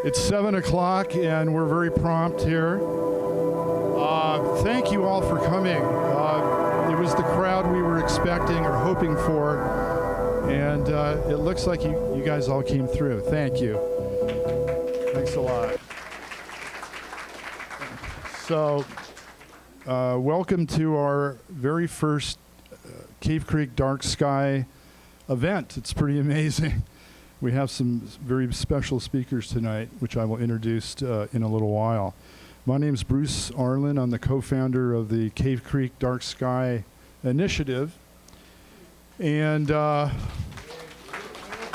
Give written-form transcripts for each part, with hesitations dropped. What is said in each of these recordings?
It's 7 o'clock, and we're very prompt here. Thank you all for coming. It was the crowd we were expecting or hoping for, and it looks like you guys all came through. Thank you. Thanks a lot. So, welcome to our very first Cave Creek Dark Sky event. It's pretty amazing. We have some very special speakers tonight, which I will introduce in a little while. My name is Bruce Arlen. I'm the co-founder of the Cave Creek Dark Sky Initiative. And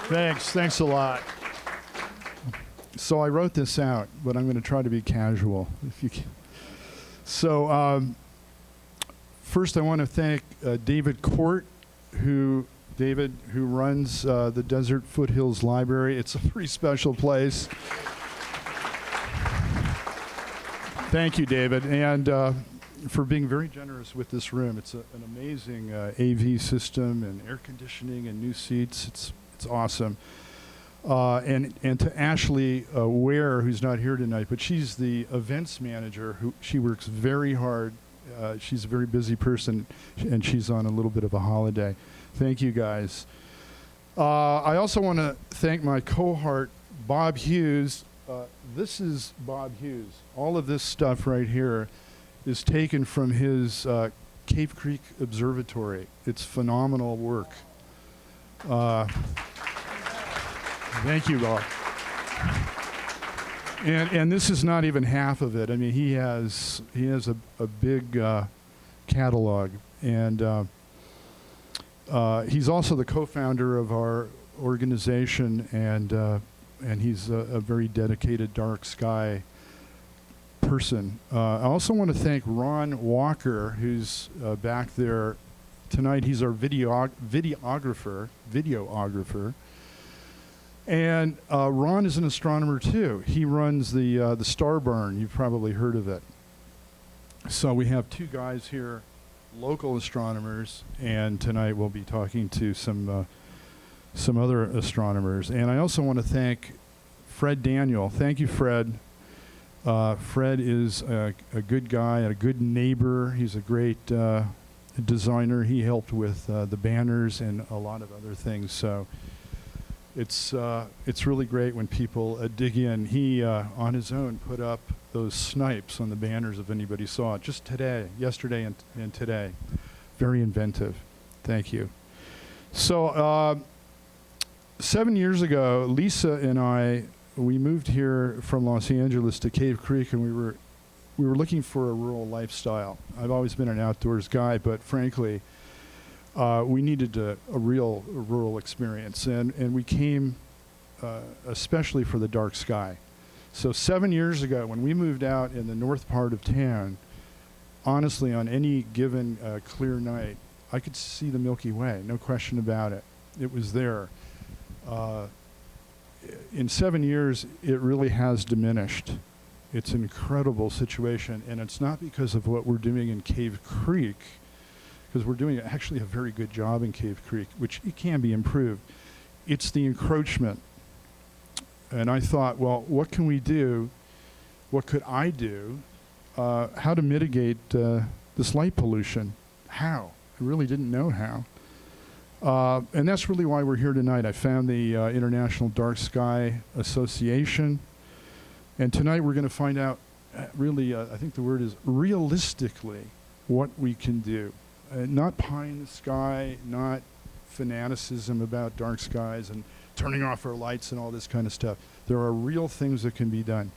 thanks a lot. So I wrote this out, but I'm going to try to be casual. If you can. So first I want to thank David Court, who runs the Desert Foothills Library. It's a pretty special place. Thank you, David, and for being very generous with this room. It's an amazing AV system and air conditioning and new seats. It's awesome. And to Ashley Ware, who's not here tonight, but she's the events manager. She works very hard. She's a very busy person, and she's on a little bit of a holiday. Thank you, guys. I also want to thank my cohort, Bob Hughes. This is Bob Hughes. All of this stuff right here is taken from his Cave Creek Observatory. It's phenomenal work. Thank you, Bob. And this is not even half of it. I mean, he has a big catalog, and he's also the co-founder of our organization, and he's a very dedicated dark sky person. I also want to thank Ron Walker, who's back there tonight. He's our videographer. And Ron is an astronomer too. He runs the Star Barn. You've probably heard of it. So we have two guys here, local astronomers, and tonight we'll be talking to some other astronomers. And I also want to thank Fred Daniel. Thank you, Fred. Fred is a good guy, a good neighbor. He's a great designer. He helped with the banners and a lot of other things. So it's really great when people dig in. He, on his own, put up those snipes on the banners if anybody saw it. Just today, yesterday and today. Very inventive. Thank you. So 7 years ago, Lisa and we moved here from Los Angeles to Cave Creek, and we were looking for a rural lifestyle. I've always been an outdoors guy, but frankly, we needed a real rural experience, and we came especially for the dark sky. So 7 years ago, when we moved out in the north part of town, honestly, on any given clear night, I could see the Milky Way, no question about it. It was there. In 7 years, it really has diminished. It's an incredible situation, and it's not because of what we're doing in Cave Creek, because we're doing actually a very good job in Cave Creek, which it can be improved. It's the encroachment. And I thought, well, what can we do? What could I do? How to mitigate this light pollution? How? I really didn't know how. And that's really why we're here tonight. I found the International Dark Sky Association. And tonight we're going to find out really, I think the word is realistically, what we can do. Not pie in the sky, not fanaticism about dark skies and turning off our lights and all this kind of stuff. There are real things that can be done.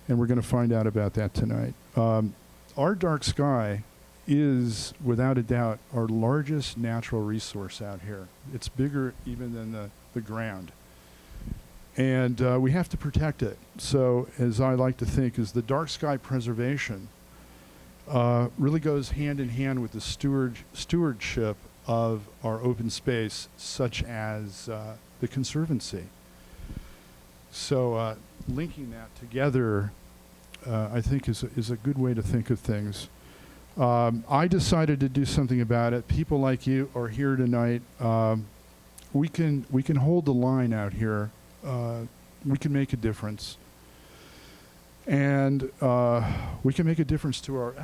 And we're going to find out about that tonight. Our dark sky is, without a doubt, our largest natural resource out here. It's bigger even than the ground. And we have to protect it. So, as I like to think, is the dark sky preservation really goes hand in hand with the stewardship of our open space, such as the Conservancy. So linking that together, I think, is a good way to think of things. I decided to do something about it. People like you are here tonight. We can hold the line out here. We can make a difference. And we can make a difference to our,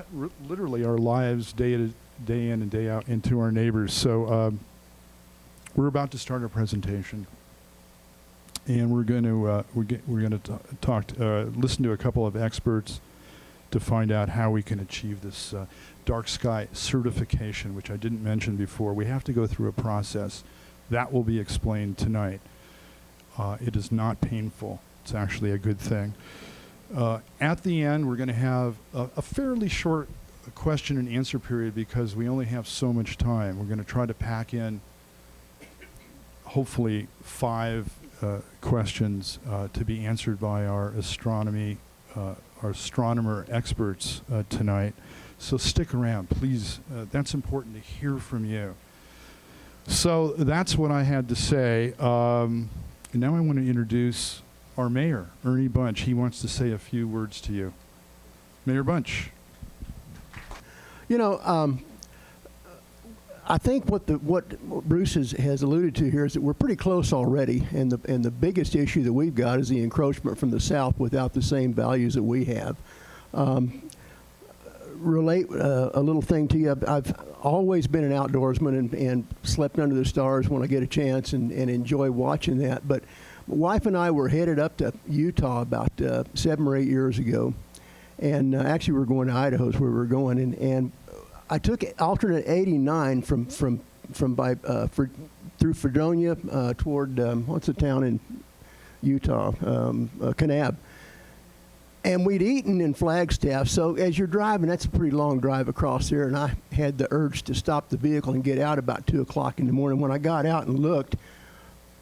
literally our lives day in and day out, and to our neighbors. So we're about to start our presentation, and we're going to listen to a couple of experts to find out how we can achieve this dark sky certification, which I didn't mention before. We have to go through a process that will be explained tonight. It is not painful. It's actually a good thing. At the end, we're going to have a fairly short question and answer period because we only have so much time. We're going to try to pack in hopefully 5 questions to be answered by our astronomer experts tonight. So stick around, please. That's important to hear from you. So that's what I had to say. Now I want to introduce our mayor, Ernie Bunch. He wants to say a few words to you. Mayor Bunch. You know, I think what Bruce has alluded to here is that we're pretty close already, and the biggest issue that we've got is the encroachment from the south without the same values that we have. Relate a little thing to you. I've always been an outdoorsman and slept under the stars when I get a chance and enjoy watching that. But my wife and I were headed up to Utah about 7 or 8 years ago, and actually we were going to Idaho is where we were going, and I took alternate 89 through Fredonia toward what's the town in Utah, Kanab. And we'd eaten in Flagstaff, so as you're driving, that's a pretty long drive across there, and I had the urge to stop the vehicle and get out about 2 o'clock in the morning. When I got out and looked,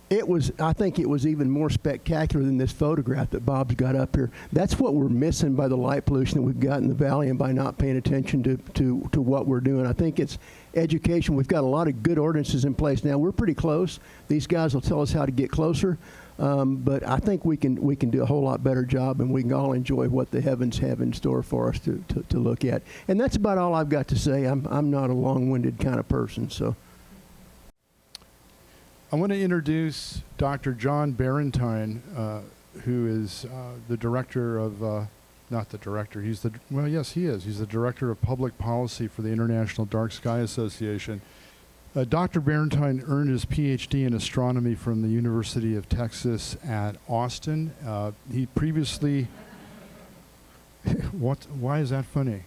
I think it was even more spectacular than this photograph that Bob's got up here. That's what we're missing by the light pollution that we've got in the valley and by not paying attention to what we're doing. I think it's education. We've got a lot of good ordinances in place now. We're pretty close. These guys will tell us how to get closer. But I think we can do a whole lot better job, and we can all enjoy what the heavens have in store for us to look at. And that's about all I've got to say. I'm not a long-winded kind of person, so. I want to introduce Dr. John Barentine, who is the director of, not the director, well, yes, he is. He's the director of public policy for the International Dark Sky Association. Dr. Barentine earned his PhD in astronomy from the University of Texas at Austin. He previously, why is that funny?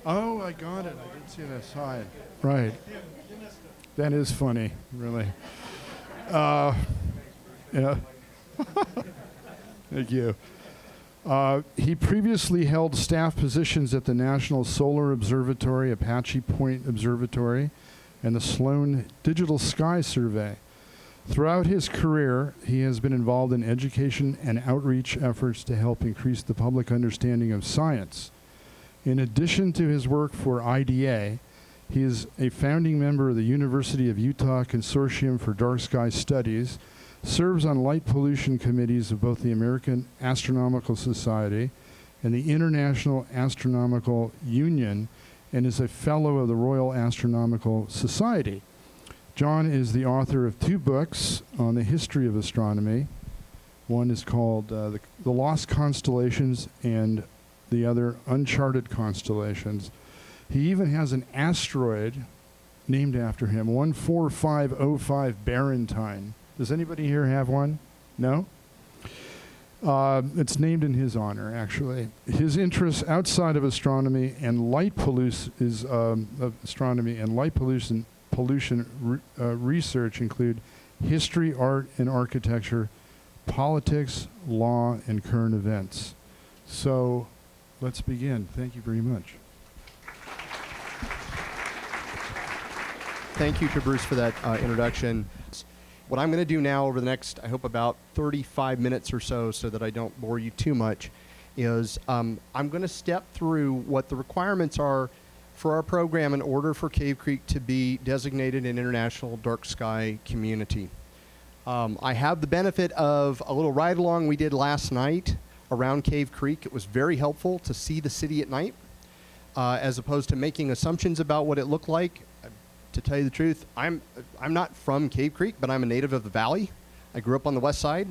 Oh, I got it. I did see that sign. Right. That is funny, really. Yeah. Thank you. He previously held staff positions at the National Solar Observatory, Apache Point Observatory, and the Sloan Digital Sky Survey. Throughout his career, he has been involved in education and outreach efforts to help increase the public understanding of science. In addition to his work for IDA, he is a founding member of the University of Utah Consortium for Dark Sky Studies, serves on light pollution committees of both the American Astronomical Society and the International Astronomical Union, and is a fellow of the Royal Astronomical Society. John is the author of 2 books on the history of astronomy. One is called The Lost Constellations, and the other Uncharted Constellations. He even has an asteroid named after him, 14505 Barentine. Does anybody here have one? No? It's named in his honor, actually. His interests outside of astronomy and light pollution research include history, art, and architecture, politics, law, and current events. So let's begin. Thank you very much. Thank you to Bruce for that introduction. What I'm going to do now over the next, I hope, about 35 minutes or so that I don't bore you too much, is I'm going to step through what the requirements are for our program in order for Cave Creek to be designated an international dark sky community. I have the benefit of a little ride-along we did last night around Cave Creek. It was very helpful to see the city at night, as opposed to making assumptions about what it looked like. To tell you the truth, I'm not from Cave Creek, but I'm a native of the valley. I grew up on the west side.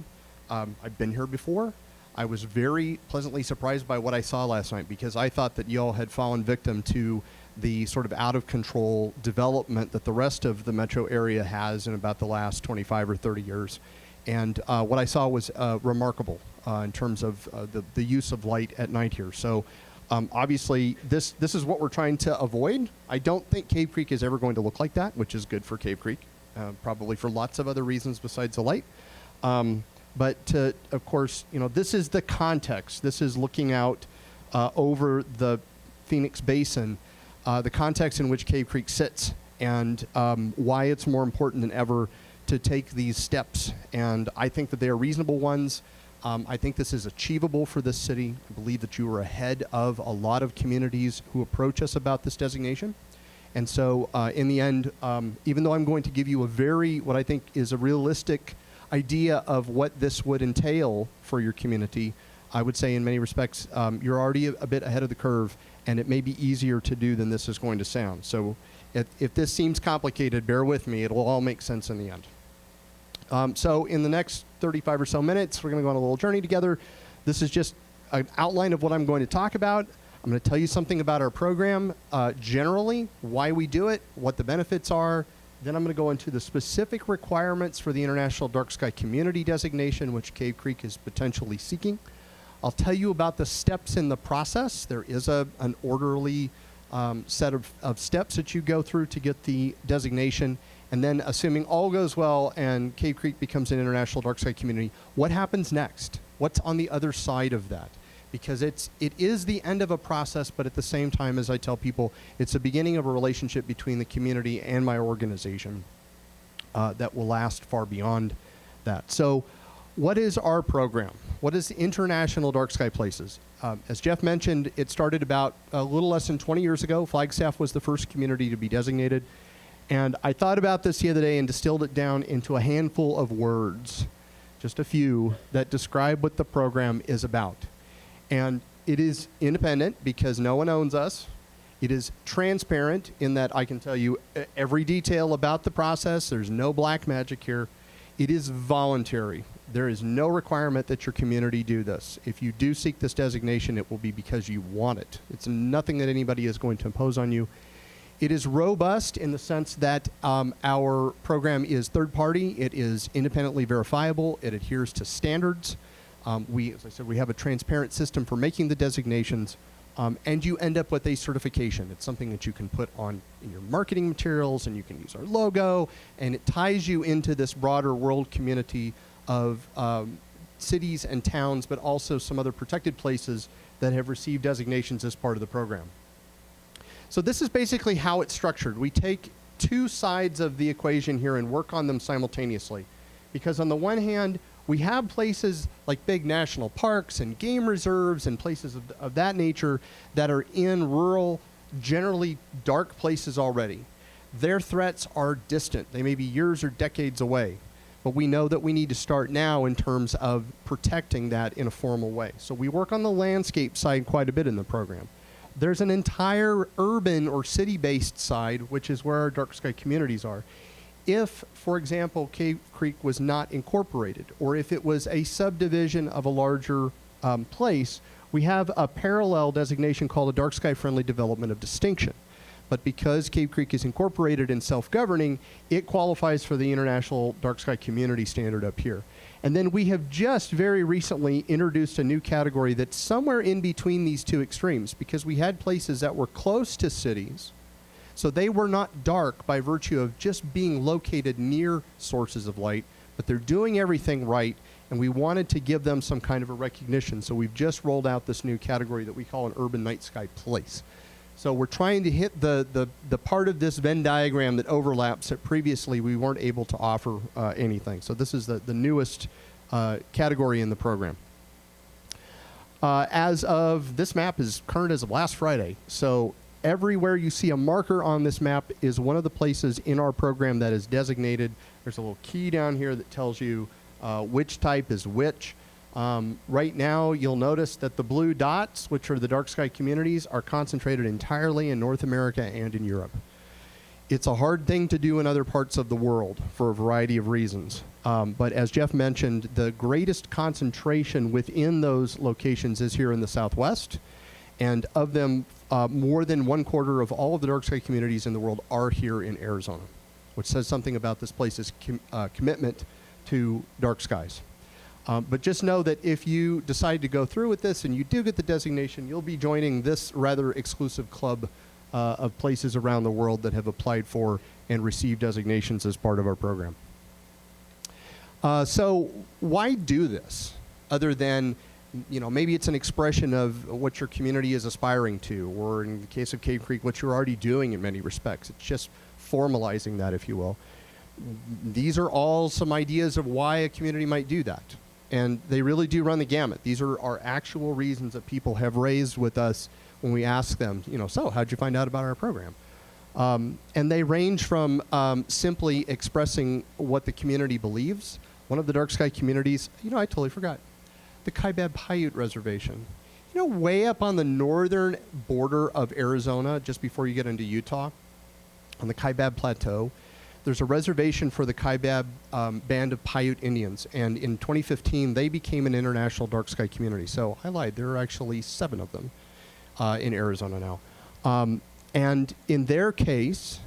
I've been here before. I was very pleasantly surprised by what I saw last night, because I thought that y'all had fallen victim to the sort of out of control development that the rest of the metro area has in about the last 25 or 30 years. And what I saw was remarkable in terms of the use of light at night here. So obviously this is what we're trying to avoid. I don't think Cave Creek is ever going to look like that, which is good for Cave Creek, probably for lots of other reasons besides the light. But of course, this is the context. This is looking out over the Phoenix Basin, the context in which Cave Creek sits, and why it's more important than ever to take these steps. And I think that they are reasonable ones. I think this is achievable for this city. I believe that you are ahead of a lot of communities who approach us about this designation. And so in the end, even though I'm going to give you what I think is a realistic idea of what this would entail for your community, I would say in many respects, you're already a bit ahead of the curve, and it may be easier to do than this is going to sound. So if this seems complicated, bear with me. It will all make sense in the end. So in the next 35 or so minutes, we're going to go on a little journey together. This is just an outline of what I'm going to talk about. I'm going to tell you something about our program, generally, why we do it, what the benefits are. Then I'm going to go into the specific requirements for the International Dark Sky Community designation, which Cave Creek is potentially seeking. I'll tell you about the steps in the process. There is an orderly set of steps that you go through to get the designation. And then, assuming all goes well and Cave Creek becomes an International Dark Sky Community, what happens next? What's on the other side of that? Because it is the end of a process, but at the same time, as I tell people, it's the beginning of a relationship between the community and my organization that will last far beyond that. So what is our program? What is International Dark Sky Places? As Jeff mentioned, it started about a little less than 20 years ago. Flagstaff was the first community to be designated. And I thought about this the other day and distilled it down into a handful of words, just a few, that describe what the program is about. And it is independent because no one owns us. It is transparent in that I can tell you every detail about the process. There's no black magic here. It is voluntary. There is no requirement that your community do this. If you do seek this designation, it will be because you want it. It's nothing that anybody is going to impose on you. It is robust in the sense that our program is third party. It is independently verifiable. It adheres to standards. As I said, we have a transparent system for making the designations, and you end up with a certification. It's something that you can put on in your marketing materials, and you can use our logo, and it ties you into this broader world community of cities and towns, but also some other protected places that have received designations as part of the program. So this is basically how it's structured. We take two sides of the equation here and work on them simultaneously. Because on the one hand, we have places like big national parks and game reserves and places of that nature that are in rural, generally dark places already. Their threats are distant. They may be years or decades away. But we know that we need to start now in terms of protecting that in a formal way. So we work on the landscape side quite a bit in the program. There's an entire urban or city-based side, which is where our dark sky communities are. If, for example, Cave Creek was not incorporated, or if it was a subdivision of a larger place, we have a parallel designation called a dark sky friendly development of distinction. But because Cave Creek is incorporated and self-governing, it qualifies for the International Dark Sky Community Standard up here. And then we have just very recently introduced a new category that's somewhere in between these two extremes, because we had places that were close to cities, so they were not dark by virtue of just being located near sources of light, but they're doing everything right, and we wanted to give them some kind of a recognition. So we've just rolled out this new category that we call an urban night sky place. So we're trying to hit the part of this Venn diagram that overlaps that previously we weren't able to offer anything. So this is the newest category in the program. As of, this map is current as of last Friday. So everywhere you see a marker on this map is one of the places in our program that is designated. There's a little key down here that tells you which type is which. Right now, you'll notice that the blue dots, which are the dark sky communities, are concentrated entirely in North America and in Europe. It's a hard thing to do in other parts of the world for a variety of reasons. But as Jeff mentioned, the greatest concentration within those locations is here in the Southwest. And of them, more than 1/4 of all of the dark sky communities in the world are here in Arizona, which says something about this place's commitment to dark skies. But just know that if you decide to go through with this and you do get the designation, you'll be joining this rather exclusive club of places around the world that have applied for and received designations as part of our program. So why do this other than, you know, maybe it's an expression of what your community is aspiring to, or in the case of Cave Creek, what you're already doing in many respects. It's just formalizing that, if you will. These are all some ideas of why a community might do that. And they really do run the gamut. These are our actual reasons that people have raised with us when we ask them, you know, so how'd you find out about our program? And they range from simply expressing what the community believes. One of the dark sky communities, you know, I totally forgot, the Kaibab Paiute Reservation. You know, way up on the northern border of Arizona, just before you get into Utah, on the Kaibab Plateau, there's a reservation for the Kaibab Band of Paiute Indians. And in 2015, they became an international dark sky community. So I lied, there are actually 7 of them in Arizona now. And in their case,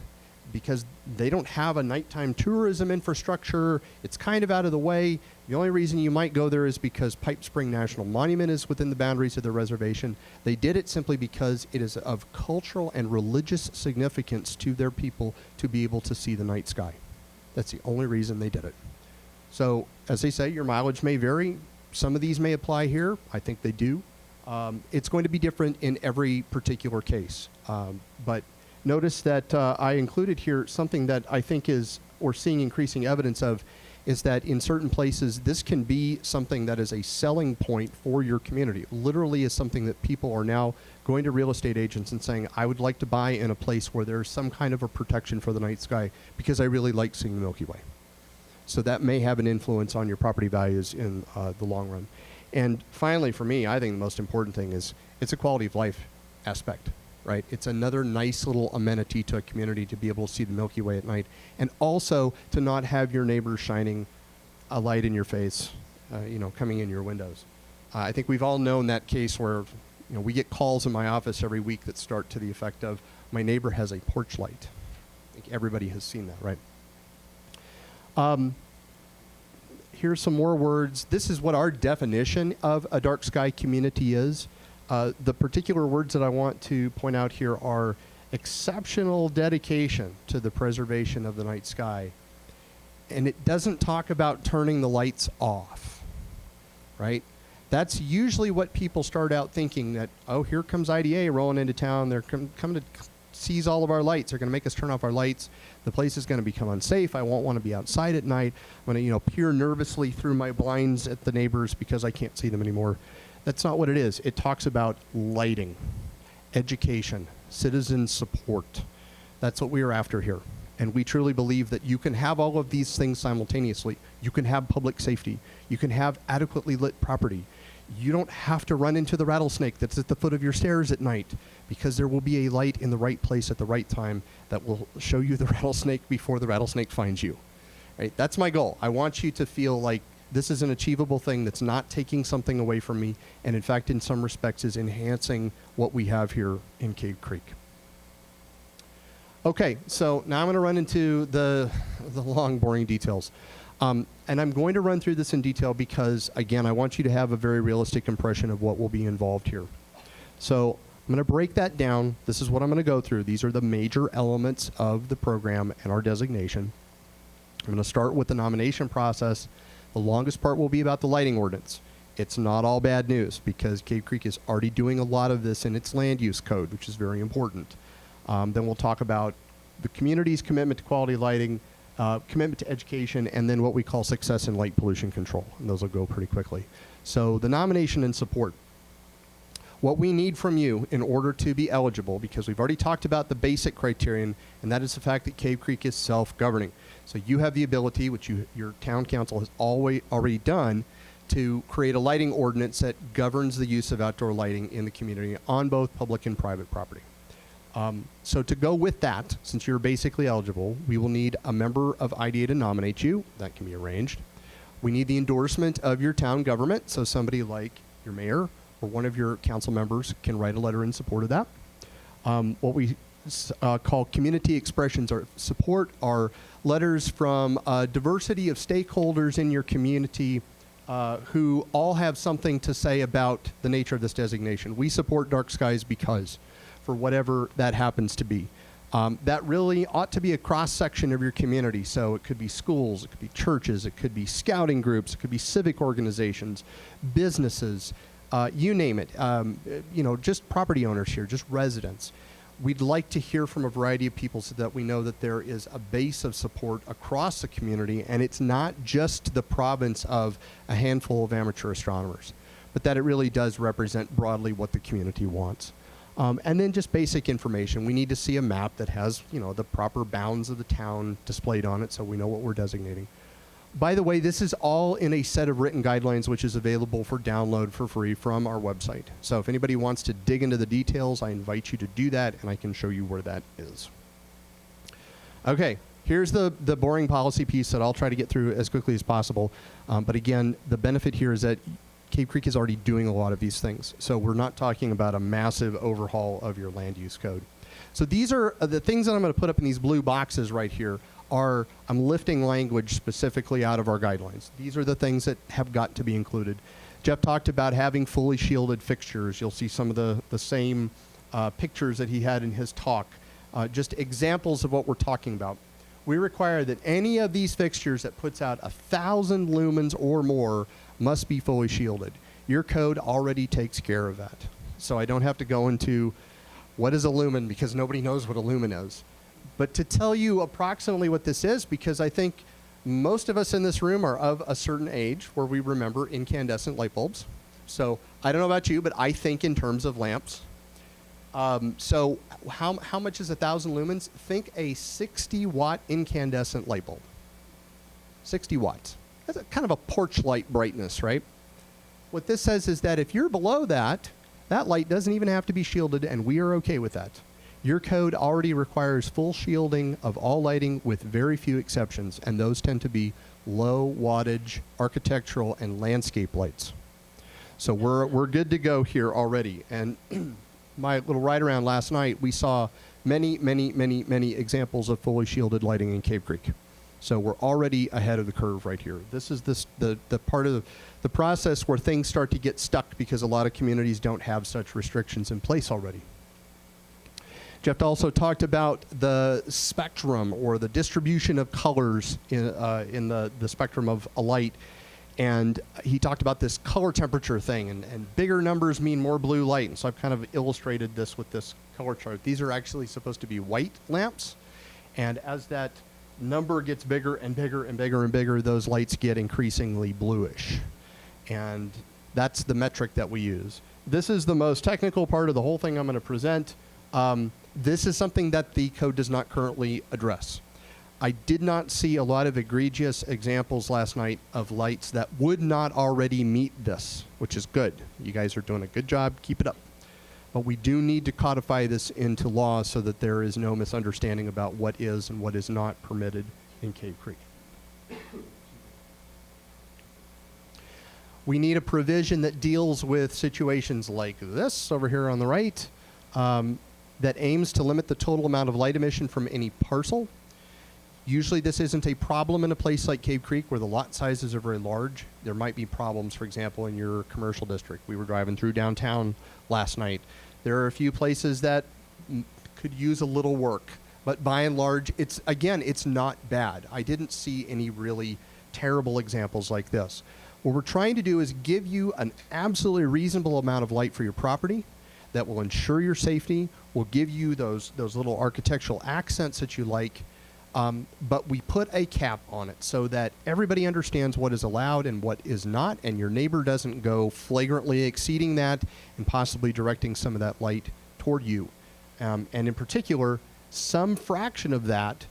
because they don't have a nighttime tourism infrastructure, it's kind of out of the way. The only reason you might go there is because Pipe Spring National Monument is within the boundaries of the reservation. They did it simply because it is of cultural and religious significance to their people to be able to see the night sky. That's the only reason they did it. So, as they say, your mileage may vary. Some of these may apply here. I think they do. It's going to be different in every particular case. But notice that I included here something that I think is, we're seeing increasing evidence of, is that in certain places, this can be something that is a selling point for your community. It literally is something that people are now going to real estate agents and saying, I would like to buy in a place where there's some kind of a protection for the night sky because I really like seeing the Milky Way. So that may have an influence on your property values in the long run. And finally, for me, I think the most important thing is it's a quality of life aspect. Right? It's another nice little amenity to a community to be able to see the Milky Way at night, and also to not have your neighbors shining a light in your face, you know, coming in your windows. I think we've all known that case where, you know, we get calls in my office every week that start to the effect of, my neighbor has a porch light. I think everybody has seen that, right? Here's some more words. This is what our definition of a dark sky community is. The particular words that I want to point out here are exceptional dedication to the preservation of the night sky. And it doesn't talk about turning the lights off, right? That's usually what people start out thinking, that, oh, here comes IDA rolling into town. They're coming to seize all of our lights. They're going to make us turn off our lights. The place is going to become unsafe. I won't want to be outside at night. I'm going to, you know, peer nervously through my blinds at the neighbors because I can't see them anymore. That's not what it is. It talks about lighting, education, citizen support. That's what we are after here. And we truly believe that you can have all of these things simultaneously. You can have public safety. You can have adequately lit property. You don't have to run into the rattlesnake that's at the foot of your stairs at night, because there will be a light in the right place at the right time that will show you the rattlesnake before the rattlesnake finds you. Right? That's my goal. I want you to feel like this is an achievable thing that's not taking something away from me, and in fact, in some respects, is enhancing what we have here in Cave Creek. Okay, so now I'm going to run into the long, boring details. And I'm going to run through this in detail because, again, I want you to have a very realistic impression of what will be involved here. So I'm going to break that down. This is what I'm going to go through. These are the major elements of the program and our designation. I'm going to start with the nomination process. The longest part will be about the lighting ordinance. It's not all bad news because Cave Creek is already doing a lot of this in its land use code, which is very important. Then we'll talk about the community's commitment to quality lighting, commitment to education, and then what we call success in light pollution control. And those will go pretty quickly. So the nomination and support. What we need from you in order to be eligible, because we've already talked about the basic criterion, and that is the fact that Cave Creek is self-governing. So you have the ability, which your town council has already done, to create a lighting ordinance that governs the use of outdoor lighting in the community on both public and private property. So to go with that, since you're basically eligible, we will need a member of IDA to nominate you. That can be arranged. We need the endorsement of your town government, so somebody like your mayor or one of your council members can write a letter in support of that. What we call community expressions or support are letters from a diversity of stakeholders in your community who all have something to say about the nature of this designation. We support dark skies because, for whatever that happens to be. That really ought to be a cross-section of your community. So it could be schools, it could be churches, it could be scouting groups, it could be civic organizations, businesses, you name it. Just property owners here, just residents. We'd like to hear from a variety of people so that we know that there is a base of support across the community, and it's not just the province of a handful of amateur astronomers, but that it really does represent broadly what the community wants. And then just basic information. We need to see a map that has, the proper bounds of the town displayed on it so we know what we're designating. By the way, this is all in a set of written guidelines which is available for download for free from our website. So if anybody wants to dig into the details, I invite you to do that, and I can show you where that is. Okay, here's the boring policy piece that I'll try to get through as quickly as possible. But again, the benefit here is that Cave Creek is already doing a lot of these things. So we're not talking about a massive overhaul of your land use code. So these are the things that I'm going to put up in these blue boxes right here I'm lifting language specifically out of our guidelines. These are the things that have got to be included. Jeff talked about having fully shielded fixtures. You'll see some of the same pictures that he had in his talk. Just examples of what we're talking about. We require that any of these fixtures that puts out 1,000 lumens or more must be fully shielded. Your code already takes care of that. So I don't have to go into what is a lumen because nobody knows what a lumen is. But to tell you approximately what this is, because I think most of us in this room are of a certain age where we remember incandescent light bulbs. So I don't know about you, but I think in terms of lamps. So how much is 1,000 lumens? Think a 60-watt incandescent light bulb. 60 watts. That's a kind of a porch light brightness, right? What this says is that if you're below that, that light doesn't even have to be shielded, and we are okay with that. Your code already requires full shielding of all lighting with very few exceptions, and those tend to be low wattage architectural and landscape lights. So we're good to go here already. And my little ride around last night, we saw many examples of fully shielded lighting in Cave Creek. So we're already ahead of the curve right here. This is the part of the process where things start to get stuck because a lot of communities don't have such restrictions in place already. Jeff also talked about the spectrum or the distribution of colors in the spectrum of a light. And he talked about this color temperature thing, and bigger numbers mean more blue light. And so I've kind of illustrated this with this color chart. These are actually supposed to be white lamps. And as that number gets bigger and bigger and bigger and bigger, those lights get increasingly bluish. And that's the metric that we use. This is the most technical part of the whole thing I'm going to present. This is something that the code does not currently address. I did not see a lot of egregious examples last night of lights that would not already meet this, which is good. You guys are doing a good job. Keep it up. But we do need to codify this into law so that there is no misunderstanding about what is and what is not permitted in Cave Creek. We need a provision that deals with situations like this over here on the right, that aims to limit the total amount of light emission from any parcel. Usually this isn't a problem in a place like Cave Creek where the lot sizes are very large. There might be problems, for example, in your commercial district. We were driving through downtown last night. There are a few places that could use a little work, but by and large, it's not bad. I didn't see any really terrible examples like this. What we're trying to do is give you an absolutely reasonable amount of light for your property that will ensure your safety, will give you those little architectural accents that you like, but we put a cap on it so that everybody understands what is allowed and what is not, and your neighbor doesn't go flagrantly exceeding that and possibly directing some of that light toward you. And in particular, some fraction of that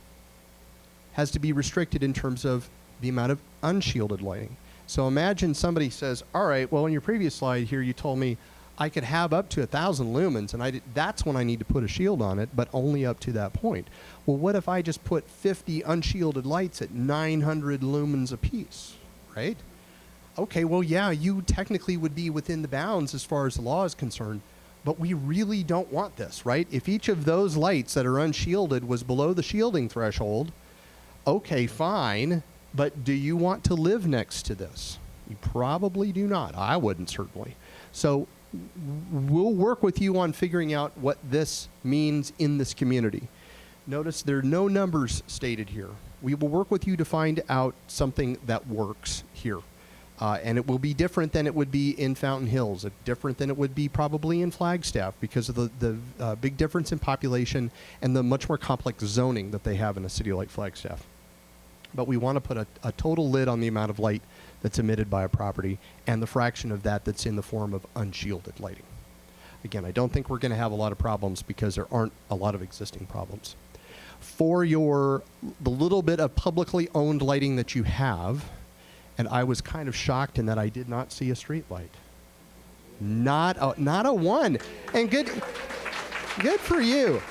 has to be restricted in terms of the amount of unshielded lighting. So imagine somebody says, all right, well, in your previous slide here, you told me I could have up to 1,000 lumens, and that's when I need to put a shield on it, but only up to that point. Well, what if I just put 50 unshielded lights at 900 lumens apiece, right? Okay, well, yeah, you technically would be within the bounds as far as the law is concerned, but we really don't want this, right? If each of those lights that are unshielded was below the shielding threshold, okay, fine, but do you want to live next to this? You probably do not. I wouldn't, certainly. So we'll work with you on figuring out what this means in this community. Notice there are no numbers stated here. We will work with you to find out something that works here. And it will be different than it would be in Fountain Hills, different than it would be probably in Flagstaff because of the big difference in population and the much more complex zoning that they have in a city like Flagstaff. But we want to put a total lid on the amount of light that's emitted by a property and the fraction of that that's in the form of unshielded lighting. Again, I don't think we're going to have a lot of problems because there aren't a lot of existing problems. For the little bit of publicly owned lighting that you have, and I was kind of shocked in that I did not see a street light. Not a one. And good for you.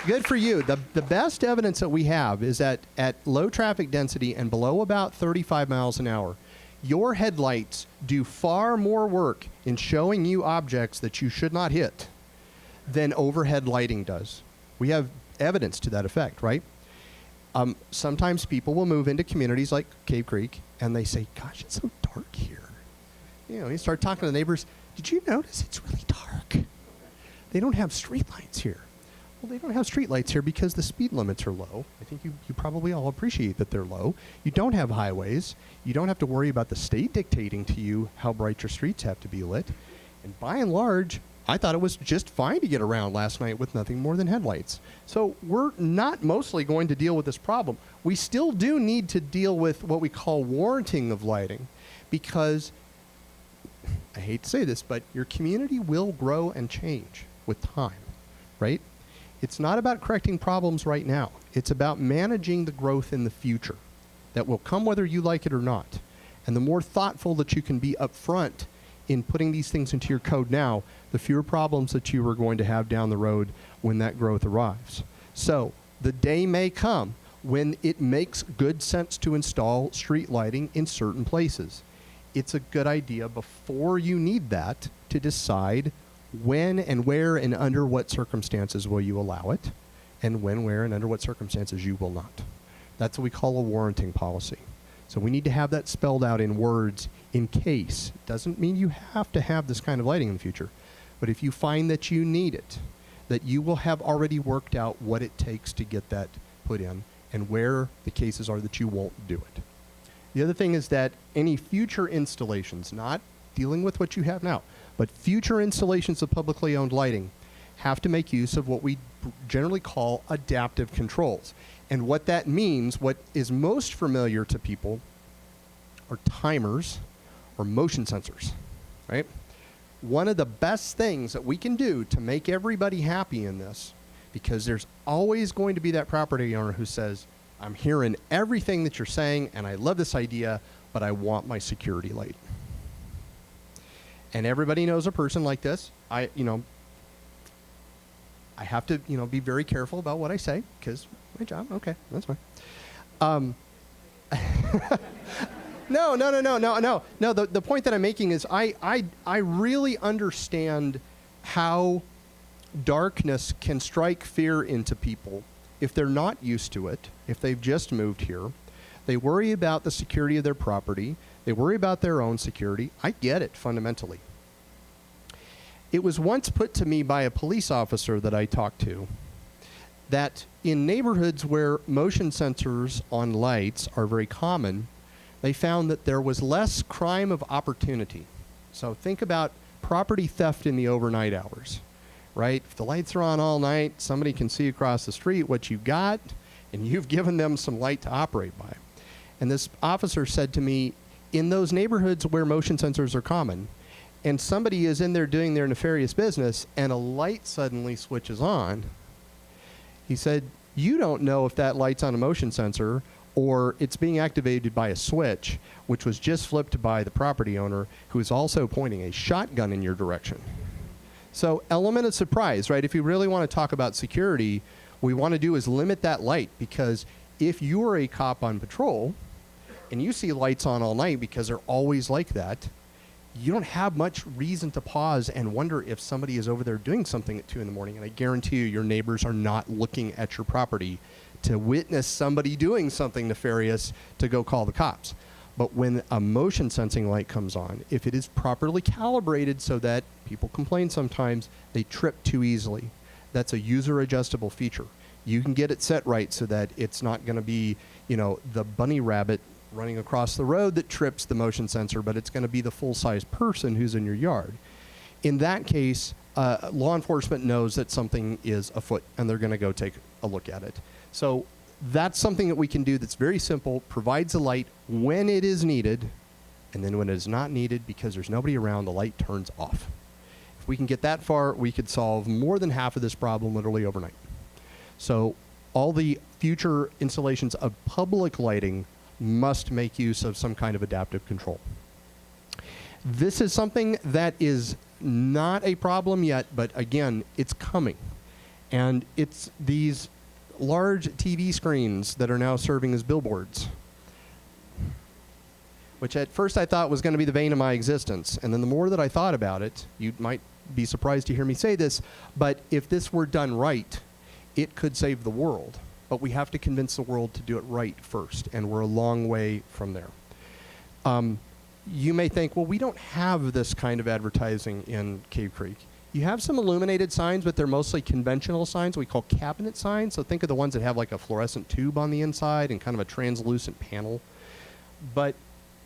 Good for you. The best evidence that we have is that at low traffic density and below about 35 miles an hour, your headlights do far more work in showing you objects that you should not hit than overhead lighting does. We have evidence to that effect, right? Sometimes people will move into communities like Cave Creek and they say, gosh, it's so dark here. You know, you start talking to the neighbors, did you notice it's really dark? They don't have street lights here. Well, they don't have street lights here because the speed limits are low. I think you probably all appreciate that they're low. You don't have highways. You don't have to worry about the state dictating to you how bright your streets have to be lit. And by and large, I thought it was just fine to get around last night with nothing more than headlights. So we're not mostly going to deal with this problem. We still do need to deal with what we call warranting of lighting because, I hate to say this, but your community will grow and change with time, right? It's not about correcting problems right now. It's about managing the growth in the future that will come whether you like it or not. And the more thoughtful that you can be up front in putting these things into your code now, the fewer problems that you are going to have down the road when that growth arrives. So the day may come when it makes good sense to install street lighting in certain places. It's a good idea before you need that to decide when and where and under what circumstances will you allow it, and when, where, and under what circumstances you will not. That's what we call a warranting policy. So we need to have that spelled out in words in case. It doesn't mean you have to have this kind of lighting in the future. But if you find that you need it, that you will have already worked out what it takes to get that put in and where the cases are that you won't do it. The other thing is that any future installations, not dealing with what you have now, but future installations of publicly owned lighting have to make use of what we generally call adaptive controls. And what that means, what is most familiar to people, are timers or motion sensors, right? One of the best things that we can do to make everybody happy in this, because there's always going to be that property owner who says, I'm hearing everything that you're saying and I love this idea, but I want my security light. And everybody knows a person like this. I have to, be very careful about what I say because my job. Okay, that's fine. No. The point that I'm making is I really understand how darkness can strike fear into people if they're not used to it, if they've just moved here. They worry about the security of their property. They worry about their own security. I get it fundamentally. It was once put to me by a police officer that I talked to that in neighborhoods where motion sensors on lights are very common, they found that there was less crime of opportunity. So think about property theft in the overnight hours, right? If the lights are on all night, somebody can see across the street what you've got, and you've given them some light to operate by. And this officer said to me, in those neighborhoods where motion sensors are common, and somebody is in there doing their nefarious business, and a light suddenly switches on, he said, you don't know if that light's on a motion sensor or it's being activated by a switch, which was just flipped by the property owner, who is also pointing a shotgun in your direction. So element of surprise, right? If you really want to talk about security, what we want to do is limit that light, because if you're a cop on patrol and you see lights on all night because they're always like that, you don't have much reason to pause and wonder if somebody is over there doing something at 2 in the morning. And I guarantee you, your neighbors are not looking at your property to witness somebody doing something nefarious to go call the cops. But when a motion sensing light comes on, if it is properly calibrated so that people complain sometimes, they trip too easily. That's a user adjustable feature. You can get it set right so that it's not going to be, the bunny rabbit running across the road that trips the motion sensor, but it's going to be the full-size person who's in your yard. In that case, law enforcement knows that something is afoot, and they're going to go take a look at it. So that's something that we can do that's very simple, provides a light when it is needed, and then when it is not needed, because there's nobody around, the light turns off. If we can get that far, we could solve more than half of this problem literally overnight. So all the future installations of public lighting must make use of some kind of adaptive control. This is something that is not a problem yet, but again, it's coming. And it's these large TV screens that are now serving as billboards, which at first I thought was going to be the bane of my existence. And then the more that I thought about it, you might be surprised to hear me say this, but if this were done right, it could save the world. But we have to convince the world to do it right first, and we're a long way from there. You may think, well, we don't have this kind of advertising in Cave Creek. You have some illuminated signs, but they're mostly conventional signs we call cabinet signs. So think of the ones that have like a fluorescent tube on the inside and kind of a translucent panel. But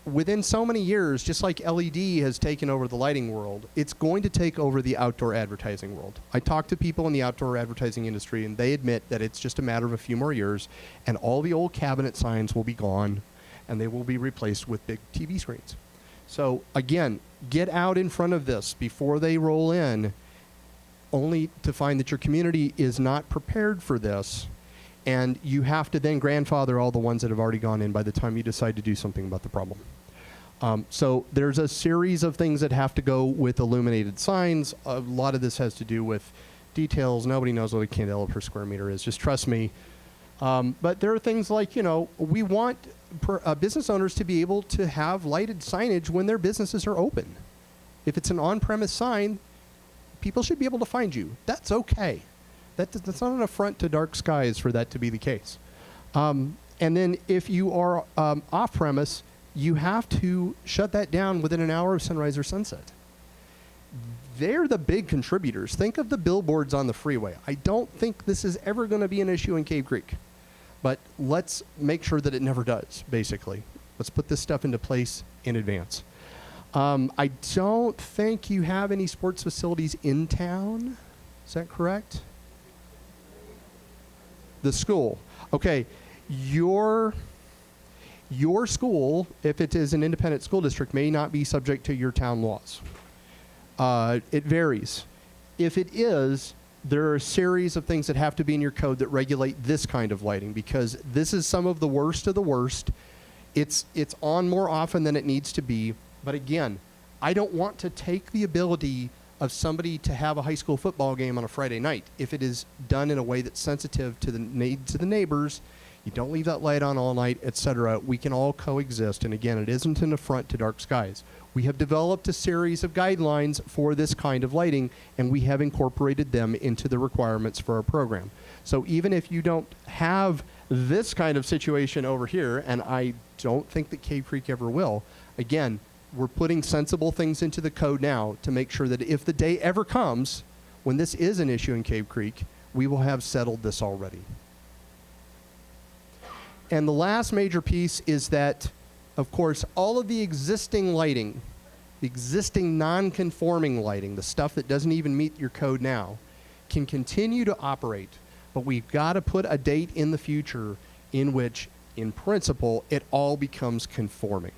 within so many years, just like LED has taken over the lighting world, it's going to take over the outdoor advertising world. I talk to people in the outdoor advertising industry, and they admit that it's just a matter of a few more years, and all the old cabinet signs will be gone, and they will be replaced with big TV screens. So again, get out in front of this before they roll in, only to find that your community is not prepared for this, and you have to then grandfather all the ones that have already gone in by the time you decide to do something about the problem. So there's a series of things that have to go with illuminated signs. A lot of this has to do with details. Nobody knows what a candela per square meter is. Just trust me. But there are things like, we want business owners to be able to have lighted signage when their businesses are open. If it's an on-premise sign, people should be able to find you. That's okay. That's not an affront to dark skies for that to be the case. And then if you are off-premise, you have to shut that down within an hour of sunrise or sunset. They're the big contributors. Think of the billboards on the freeway. I don't think this is ever going to be an issue in Cave Creek, but let's make sure that it never does, basically. Let's put this stuff into place in advance. I don't think you have any sports facilities in town. Is that correct? The school. Okay. Your school, if it is an independent school district, may not be subject to your town laws. It varies. If it is, there are a series of things that have to be in your code that regulate this kind of lighting, because this is some of the worst of the worst. It's on more often than it needs to be. But again, I don't want to take the ability of somebody to have a high school football game on a Friday night. If it is done in a way that's sensitive to the needs of the neighbors, you don't leave that light on all night, etc. We can all coexist. And again, it isn't an affront to dark skies. We have developed a series of guidelines for this kind of lighting, and we have incorporated them into the requirements for our program. So even if you don't have this kind of situation over here, and I don't think that Cave Creek ever will, again, we're putting sensible things into the code now to make sure that if the day ever comes when this is an issue in Cave Creek, we will have settled this already. And the last major piece is that, of course, all of the existing lighting, the existing non-conforming lighting, the stuff that doesn't even meet your code now, can continue to operate. But we've got to put a date in the future in which, in principle, it all becomes conforming.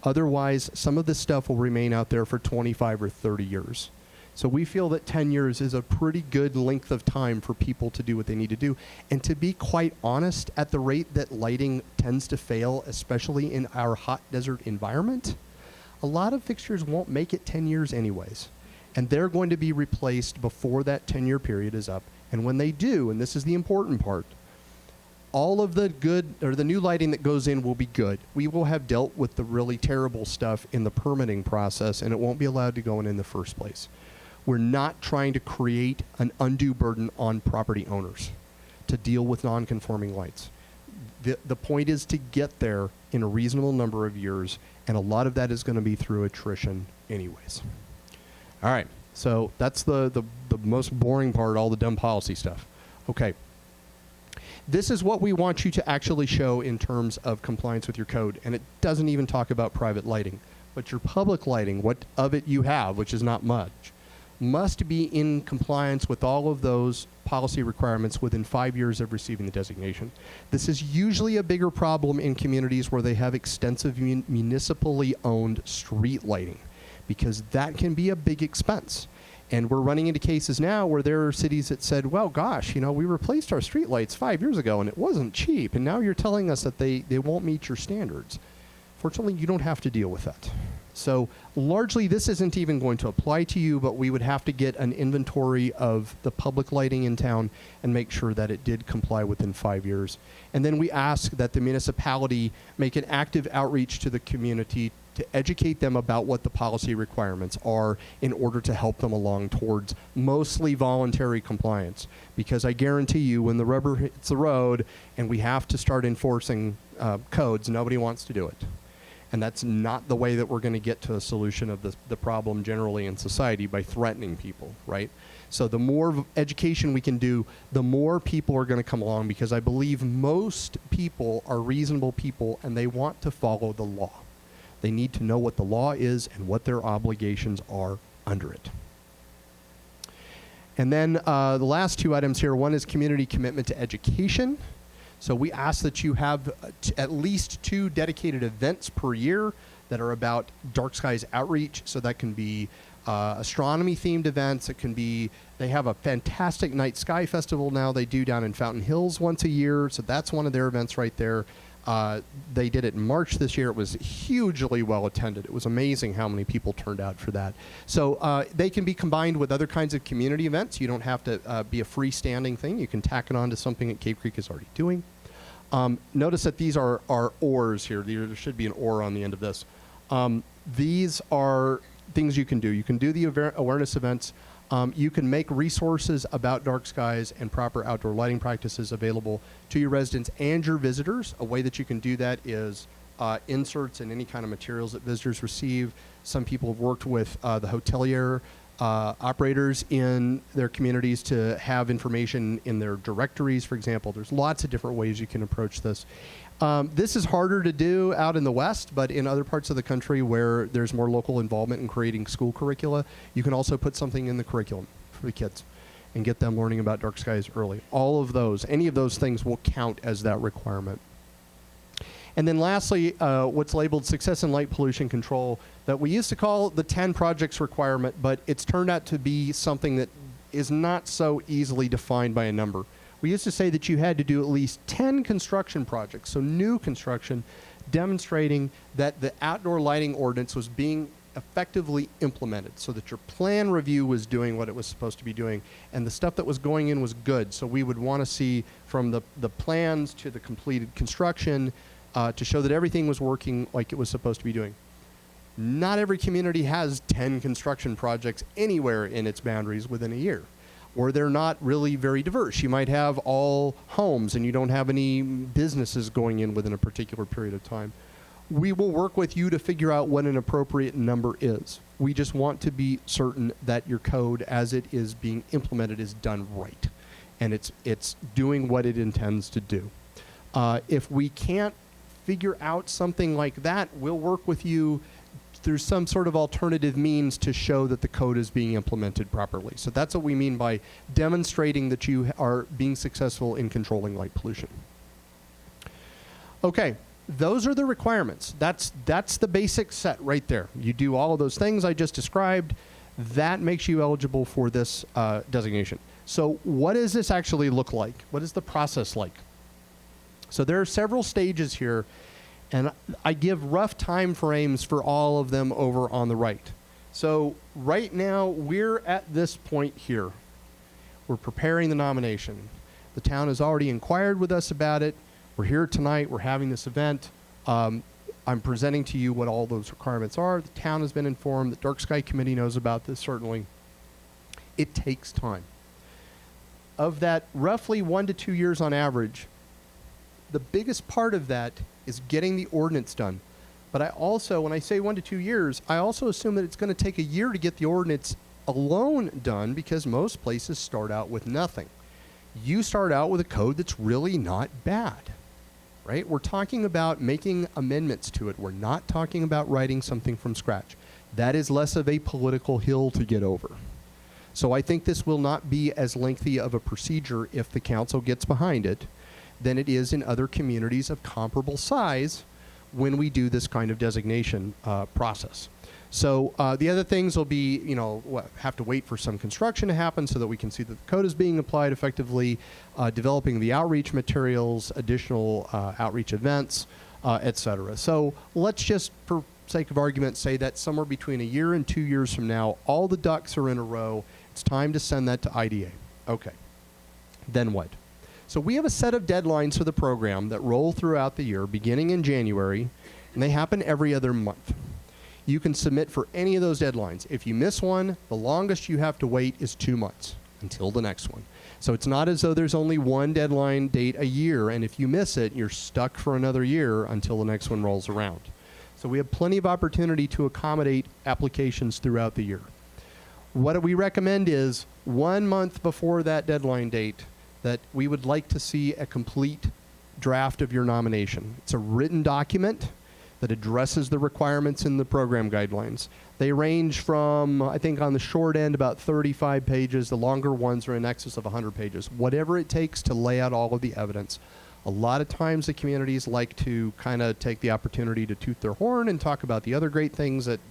Otherwise, some of this stuff will remain out there for 25 or 30 years. So we feel that 10 years is a pretty good length of time for people to do what they need to do. And to be quite honest, at the rate that lighting tends to fail, especially in our hot desert environment, a lot of fixtures won't make it 10 years anyways. And they're going to be replaced before that 10-year period is up. And when they do, and this is the important part, all of the good or the new lighting that goes in will be good. We will have dealt with the really terrible stuff in the permitting process, and it won't be allowed to go in the first place. We're not trying to create an undue burden on property owners to deal with non-conforming lights. The point is to get there in a reasonable number of years, and a lot of that is going to be through attrition anyways. All right, so that's the most boring part, all the dumb policy stuff. Okay. This is what we want you to actually show in terms of compliance with your code, and it doesn't even talk about private lighting. But your public lighting, what of it you have, which is not much, must be in compliance with all of those policy requirements within 5 years of receiving the designation. This is usually a bigger problem in communities where they have extensive municipally owned street lighting, because that can be a big expense. And we're running into cases now where there are cities that said, well, gosh, you know, we replaced our street lights 5 years ago and it wasn't cheap, and now you're telling us that they won't meet your standards. Fortunately, you don't have to deal with that. So largely, this isn't even going to apply to you, but we would have to get an inventory of the public lighting in town and make sure that it did comply within 5 years. And then we ask that the municipality make an active outreach to the community to educate them about what the policy requirements are in order to help them along towards mostly voluntary compliance. Because I guarantee you, when the rubber hits the road and we have to start enforcing codes, nobody wants to do it. And that's not the way that we're going to get to a solution of the problem generally in society, by threatening people, right? So the more education we can do, the more people are going to come along, because I believe most people are reasonable people and they want to follow the law. They need to know what the law is and what their obligations are under it. And then the last two items here, one is community commitment to education. So we ask that you have at least 2 dedicated events per year that are about dark skies outreach. So that can be astronomy themed events. It can be, they have a fantastic night sky festival now they do down in Fountain Hills once a year. So that's one of their events right there. They did it in March this year. It was hugely well attended. It was amazing how many people turned out for that. So they can be combined with other kinds of community events. You don't have to be a freestanding thing. You can tack it on to something that Cave Creek is already doing. Notice that these are ORs here. There should be an OR on the end of this. These are things you can do. You can do the awareness events. You can make resources about dark skies and proper outdoor lighting practices available to your residents and your visitors. A way that you can do that is inserts in any kind of materials that visitors receive. Some people have worked with the hotelier operators in their communities to have information in their directories, for example. There's lots of different ways you can approach this. This is harder to do out in the West, but in other parts of the country where there's more local involvement in creating school curricula, you can also put something in the curriculum for the kids and get them learning about dark skies early. All of those, any of those things will count as that requirement. And then lastly, what's labeled success in light pollution control, that we used to call the 10 projects requirement, but it's turned out to be something that is not so easily defined by a number. We used to say that you had to do at least 10 construction projects, so new construction, demonstrating that the outdoor lighting ordinance was being effectively implemented, so that your plan review was doing what it was supposed to be doing, and the stuff that was going in was good. So we would want to see from the plans to the completed construction to show that everything was working like it was supposed to be doing. Not every community has 10 construction projects anywhere in its boundaries within a year, or they're not really very diverse. You might have all homes and you don't have any businesses going in within a particular period of time. We will work with you to figure out what an appropriate number is. We just want to be certain that your code, as it is being implemented, is done right, and it's doing what it intends to do. If we can't figure out something like that, we'll work with you through some sort of alternative means to show that the code is being implemented properly. So that's what we mean by demonstrating that you are being successful in controlling light pollution. Okay, those are the requirements. That's the basic set right there. You do all of those things I just described. that makes you eligible for this designation. So what does this actually look like? What is the process like? So there are several stages here, and I give rough time frames for all of them over on the right. So right now, we're at this point here. We're preparing the nomination. The town has already inquired with us about it. We're here tonight. We're having this event. I'm presenting to you what all those requirements are. The town has been informed. The Dark Sky Committee knows about this, certainly. It takes time. Of that, roughly 1 to 2 years on average, the biggest part of that is getting the ordinance done. But I also, when I say 1 to 2 years, I also assume that it's going to take a year to get the ordinance alone done, because most places start out with nothing. You start out with a code that's really not bad, right? We're talking about making amendments to it. We're not talking about writing something from scratch. That is less of a political hill to get over. So I think this will not be as lengthy of a procedure if the council gets behind it than it is in other communities of comparable size when we do this kind of designation process. So the other things will be, have to wait for some construction to happen so that we can see that the code is being applied effectively, developing the outreach materials, additional outreach events, et cetera. So let's just, for sake of argument, say that somewhere between a year and 2 years from now, all the ducks are in a row. It's time to send that to IDA. Okay. Then what? So we have a set of deadlines for the program that roll throughout the year, beginning in January, and they happen every other month. You can submit for any of those deadlines. If you miss one, the longest you have to wait is 2 months until the next one. So it's not as though there's only one deadline date a year, and if you miss it, you're stuck for another year until the next one rolls around. So we have plenty of opportunity to accommodate applications throughout the year. What we recommend is 1 month before that deadline date that we would like to see a complete draft of your nomination. It's a written document that addresses the requirements in the program guidelines. They range from, I think on the short end, about 35 pages. The longer ones are in excess of 100 pages. Whatever it takes to lay out all of the evidence. A lot of times the communities like to kind of take the opportunity to toot their horn and talk about the other great things that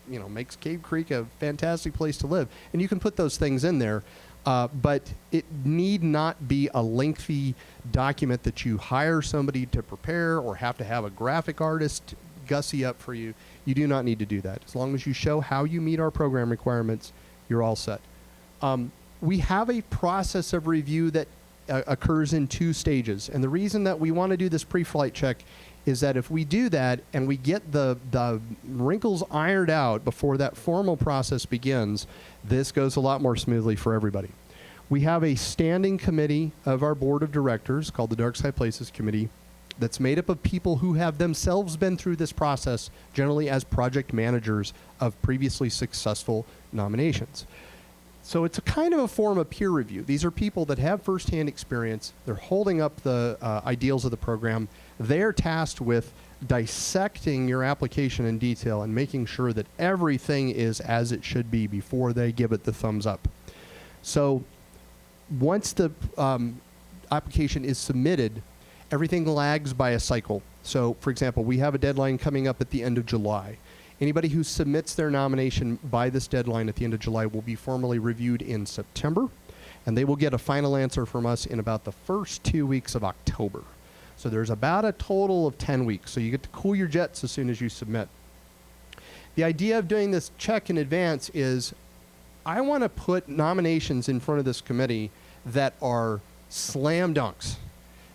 makes Cave Creek a fantastic place to live. And you can put those things in there. But it need not be a lengthy document that you hire somebody to prepare or have to have a graphic artist gussy up for you. You do not need to do that. As long as you show how you meet our program requirements, you're all set. We have a process of review that occurs in 2 stages. And the reason that we want to do this pre-flight check is that if we do that and we get the wrinkles ironed out before that formal process begins, this goes a lot more smoothly for everybody. We have a standing committee of our board of directors called the Dark Sky Places Committee that's made up of people who have themselves been through this process, generally as project managers of previously successful nominations. So it's a kind of a form of peer review. These are people that have firsthand experience. They're holding up the ideals of the program. They're tasked with dissecting your application in detail and making sure that everything is as it should be before they give it the thumbs up. So once the application is submitted, everything lags by a cycle. So, for example, we have a deadline coming up at the end of July. Anybody who submits their nomination by this deadline at the end of July will be formally reviewed in September, and they will get a final answer from us in about the first 2 weeks of October. So there's about a total of 10 weeks. So you get to cool your jets as soon as you submit. The idea of doing this check in advance is I want to put nominations in front of this committee that are slam dunks.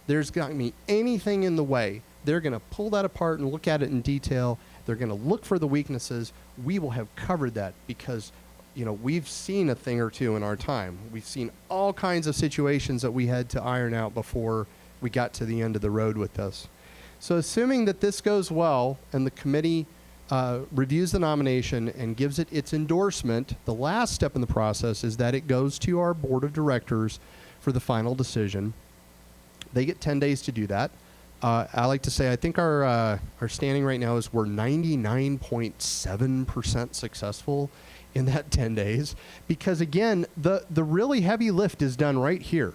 There's not going to be anything in the way. They're going to pull that apart and look at it in detail. They're going to look for the weaknesses. We will have covered that because, we've seen a thing or two in our time. We've seen all kinds of situations that we had to iron out before we got to the end of the road with this. So assuming that this goes well and the committee reviews the nomination and gives it its endorsement, the last step in the process is that it goes to our board of directors for the final decision. They get 10 days to do that. I like to say I think our standing right now is we're 99.7% successful in that 10 days because, again, the really heavy lift is done right here.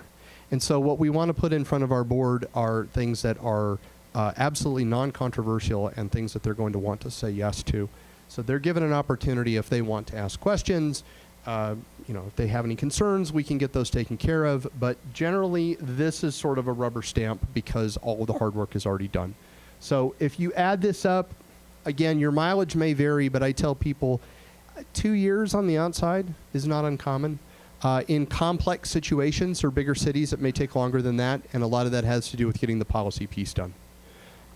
And so what we want to put in front of our board are things that are absolutely non-controversial and things that they're going to want to say yes to. So they're given an opportunity if they want to ask questions. If they have any concerns, we can get those taken care of. But generally, this is sort of a rubber stamp because all of the hard work is already done. So if you add this up, again, your mileage may vary, but I tell people 2 years on the outside is not uncommon. In complex situations or bigger cities, it may take longer than that, and a lot of that has to do with getting the policy piece done.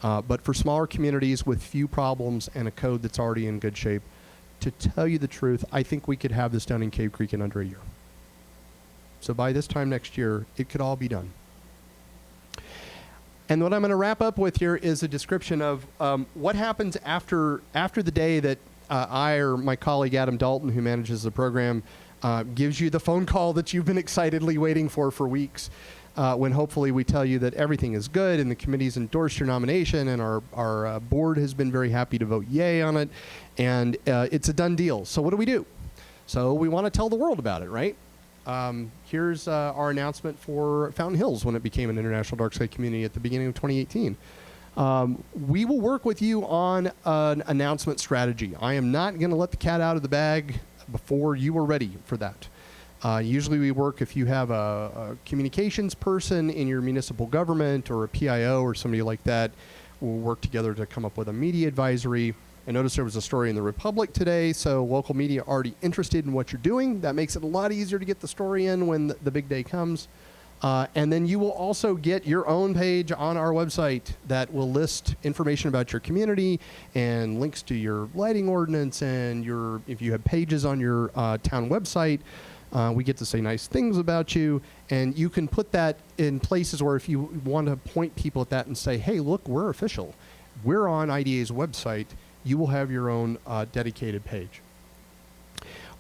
But for smaller communities with few problems and a code that's already in good shape, to tell you the truth, I think we could have this done in Cave Creek in under a year. So by this time next year, it could all be done. And what I'm going to wrap up with here is a description of what happens after the day that I or my colleague Adam Dalton, who manages the program, gives you the phone call that you've been excitedly waiting for weeks, when hopefully we tell you that everything is good and the committee's endorsed your nomination and our board has been very happy to vote yay on it, and it's a done deal. So what do? So we want to tell the world about it, right? Here's our announcement for Fountain Hills when it became an International Dark Sky Community at the beginning of 2018. We will work with you on an announcement strategy. I am not going to let the cat out of the bag before you are ready for that. Usually we work if you have a communications person in your municipal government or a PIO or somebody like that. We'll work together to come up with a media advisory. I noticed there was a story in the Republic today, so local media are already interested in what you're doing. That makes it a lot easier to get the story in when the big day comes. And then you will also get your own page on our website that will list information about your community and links to your lighting ordinance and if you have pages on your town website, we get to say nice things about you. And you can put that in places where if you want to point people at that and say, hey, look, we're official. We're on IDA's website. You will have your own dedicated page.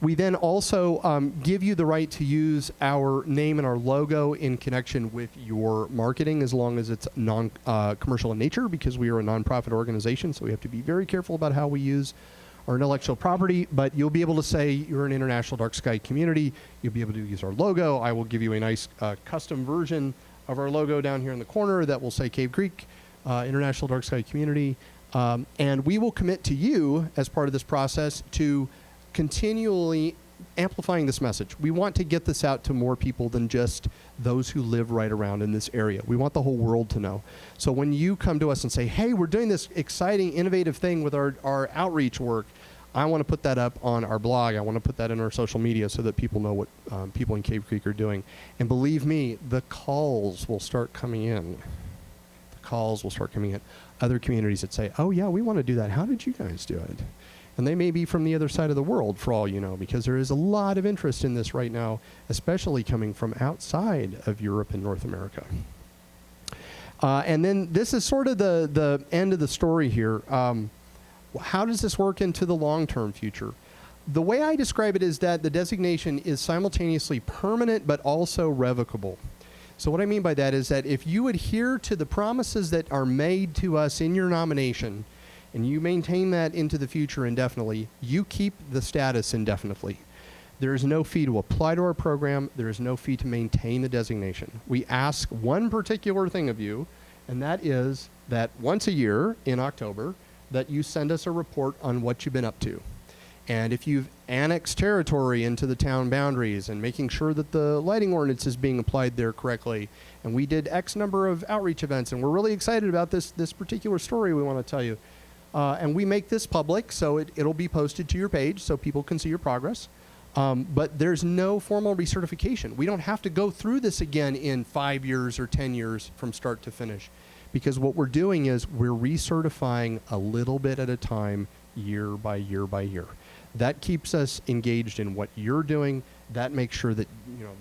We then also give you the right to use our name and our logo in connection with your marketing as long as it's non-commercial in nature, because we are a nonprofit organization, so we have to be very careful about how we use our intellectual property. But you'll be able to say you're an International Dark Sky Community. You'll be able to use our logo. I will give you a nice custom version of our logo down here in the corner that will say Cave Creek International Dark Sky Community. And we will commit to you as part of this process to continually amplifying this message. We want to get this out to more people than just those who live right around in this area. We want the whole world to know. So when you come to us and say, hey, we're doing this exciting, innovative thing with our outreach work, I want to put that up on our blog. I want to put that in our social media so that people know what people in Cave Creek are doing. And believe me, the calls will start coming in. Other communities that say, oh yeah, we want to do that. How did you guys do it? And they may be from the other side of the world, for all you know, because there is a lot of interest in this right now, especially coming from outside of Europe and North America. And then this is sort of the end of the story here. How does this work into the long-term future? The way I describe it is that the designation is simultaneously permanent but also revocable. So what I mean by that is that if you adhere to the promises that are made to us in your nomination, and you maintain that into the future indefinitely, you keep the status indefinitely. There is no fee to apply to our program. There is no fee to maintain the designation. We ask one particular thing of you, and that is that once a year in October, that you send us a report on what you've been up to. And if you've annexed territory into the town boundaries and making sure that the lighting ordinance is being applied there correctly, and we did X number of outreach events, and we're really excited about this particular story we want to tell you. And we make this public, so it'll be posted to your page so people can see your progress. But there's no formal recertification. We don't have to go through this again in 5 years or 10 years from start to finish, because what we're doing is we're recertifying a little bit at a time, year by year by year. That keeps us engaged in what you're doing. That makes sure that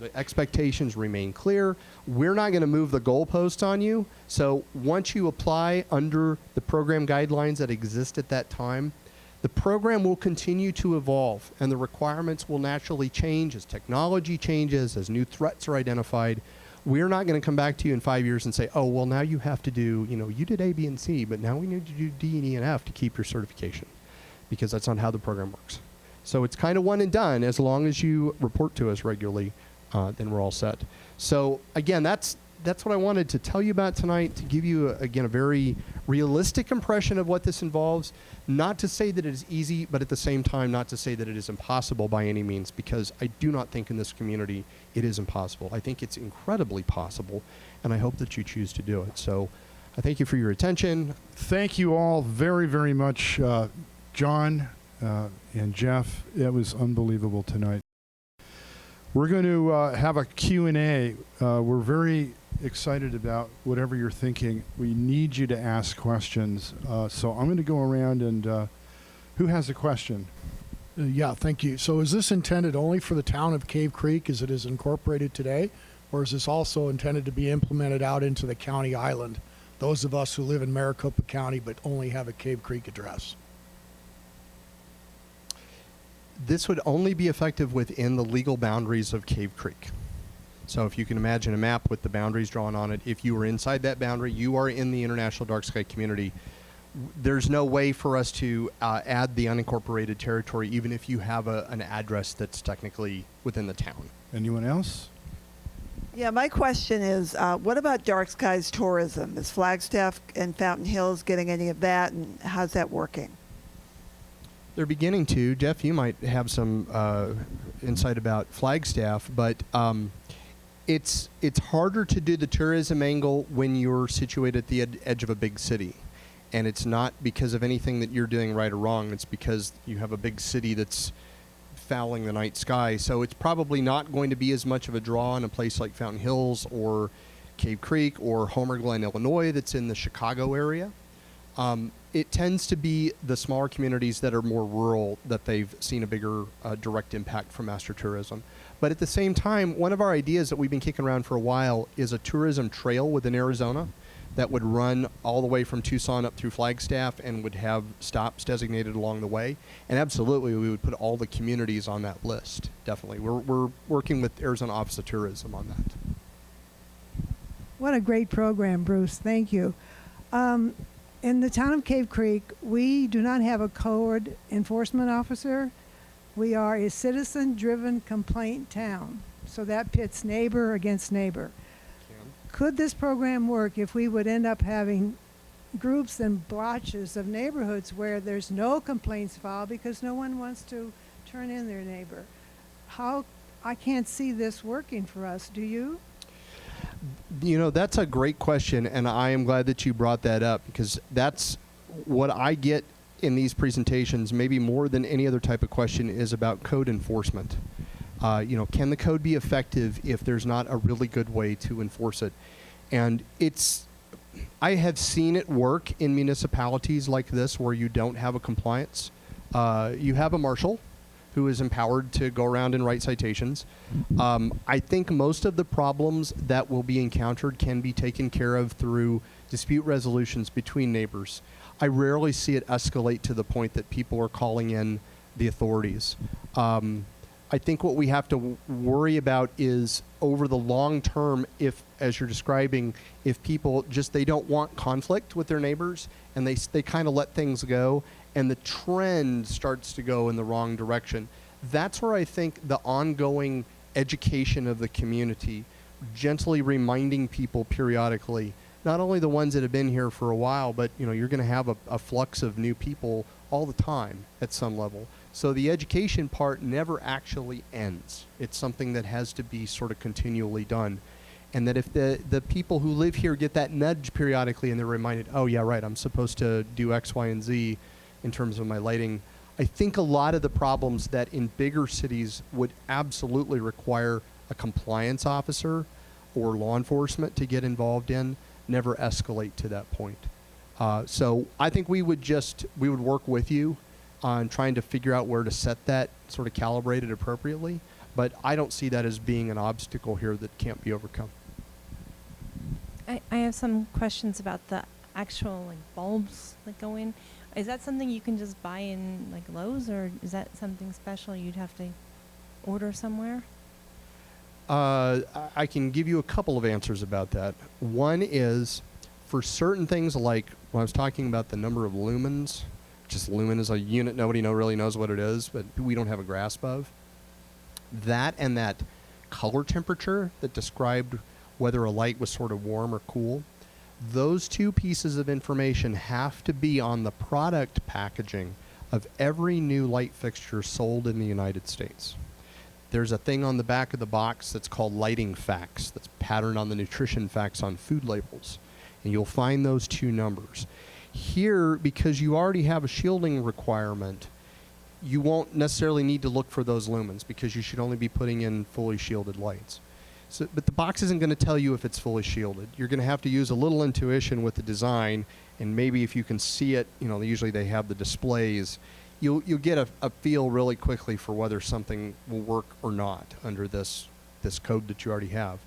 the expectations remain clear. We're not going to move the goalposts on you. So once you apply under the program guidelines that exist at that time, the program will continue to evolve, and the requirements will naturally change as technology changes, as new threats are identified. We're not going to come back to you in 5 years and say, oh, well, now you have to do, you did A, B, and C, but now we need to do D, E, and F to keep your certification, because that's not how the program works. So it's kind of one and done. As long as you report to us regularly, then we're all set. So again, that's that's what I wanted to tell you about tonight, to give you, again, a very realistic impression of what this involves. Not to say that it is easy, but at the same time, not to say that it is impossible by any means, because I do not think in this community it is impossible. I think it's incredibly possible, and I hope that you choose to do it. So I thank you for your attention. Thank you all very, very much, John and Jeff. It was unbelievable tonight. We're going to have a Q&A. We're very excited about whatever you're thinking. We need you to ask questions. So I'm going to go around and who has a question? Yeah, thank you. So is this intended only for the town of Cave Creek as it is incorporated today? Or is this also intended to be implemented out into the county island? Those of us who live in Maricopa County but only have a Cave Creek address. This would only be effective within the legal boundaries of Cave Creek. So if you can imagine a map with the boundaries drawn on it, if you were inside that boundary, you are in the International Dark Sky community. There's no way for us to add the unincorporated territory, even if you have an address that's technically within the town. Anyone else? Yeah, my question is, what about dark skies tourism? Is Flagstaff and Fountain Hills getting any of that, and how's that working? They're beginning to. Jeff, you might have some insight about Flagstaff, but it's harder to do the tourism angle when you're situated at the edge of a big city. And it's not because of anything that you're doing right or wrong. It's because you have a big city that's fouling the night sky. So it's probably not going to be as much of a draw in a place like Fountain Hills or Cave Creek or Homer Glen, Illinois, that's in the Chicago area. It tends to be the smaller communities that are more rural that they've seen a bigger direct impact from master tourism. But at the same time, one of our ideas that we've been kicking around for a while is a tourism trail within Arizona that would run all the way from Tucson up through Flagstaff and would have stops designated along the way. And absolutely, we would put all the communities on that list, definitely. We're working with Arizona Office of Tourism on that. What a great program, Bruce. Thank you. In the town of Cave Creek, we do not have a code enforcement officer. We are a citizen-driven complaint town. So that pits neighbor against neighbor. Could this program work if we would end up having groups and blotches of neighborhoods where there's no complaints filed because no one wants to turn in their neighbor? I can't see this working for us. Do you? You know, that's a great question, and I am glad that you brought that up, because that's what I get in these presentations, maybe more than any other type of question, is about code enforcement. Can the code be effective if there's not a really good way to enforce it? And I have seen it work in municipalities like this where you don't have a compliance. You have a marshal who is empowered to go around and write citations. I think most of the problems that will be encountered can be taken care of through dispute resolutions between neighbors. I rarely see it escalate to the point that people are calling in the authorities. I think what we have to worry about is over the long term, if, as you're describing, if people they don't want conflict with their neighbors and they kind of let things go, and the trend starts to go in the wrong direction. That's where I think the ongoing education of the community, gently reminding people periodically, not only the ones that have been here for a while, but you're going to have a flux of new people all the time at some level. So the education part never actually ends. It's something that has to be sort of continually done. And that if the people who live here get that nudge periodically and they're reminded, oh yeah, right, I'm supposed to do X, Y, and Z in terms of my lighting, I think a lot of the problems that in bigger cities would absolutely require a compliance officer or law enforcement to get involved in never escalate to that point. So I think we would work with you on trying to figure out where to set that sort of calibrated appropriately, but I don't see that as being an obstacle here that can't be overcome. I have some questions about the actual bulbs that go in. Is that something you can just buy in Lowe's, or is that something special you'd have to order somewhere? I can give you a couple of answers about that. One is for certain things, like when I was talking about the number of lumens, just lumen is a unit nobody really knows what it is, but we don't have a grasp of. That and that color temperature that described whether a light was sort of warm or cool. Those two pieces of information have to be on the product packaging of every new light fixture sold in the United States. There's a thing on the back of the box that's called lighting facts, that's patterned on the nutrition facts on food labels. And you'll find those two numbers. Here, because you already have a shielding requirement, you won't necessarily need to look for those lumens because you should only be putting in fully shielded lights. So, but the box isn't going to tell you if it's fully shielded. You're going to have to use a little intuition with the design, and maybe if you can see it, usually they have the displays, you'll get a feel really quickly for whether something will work or not under this code that you already have.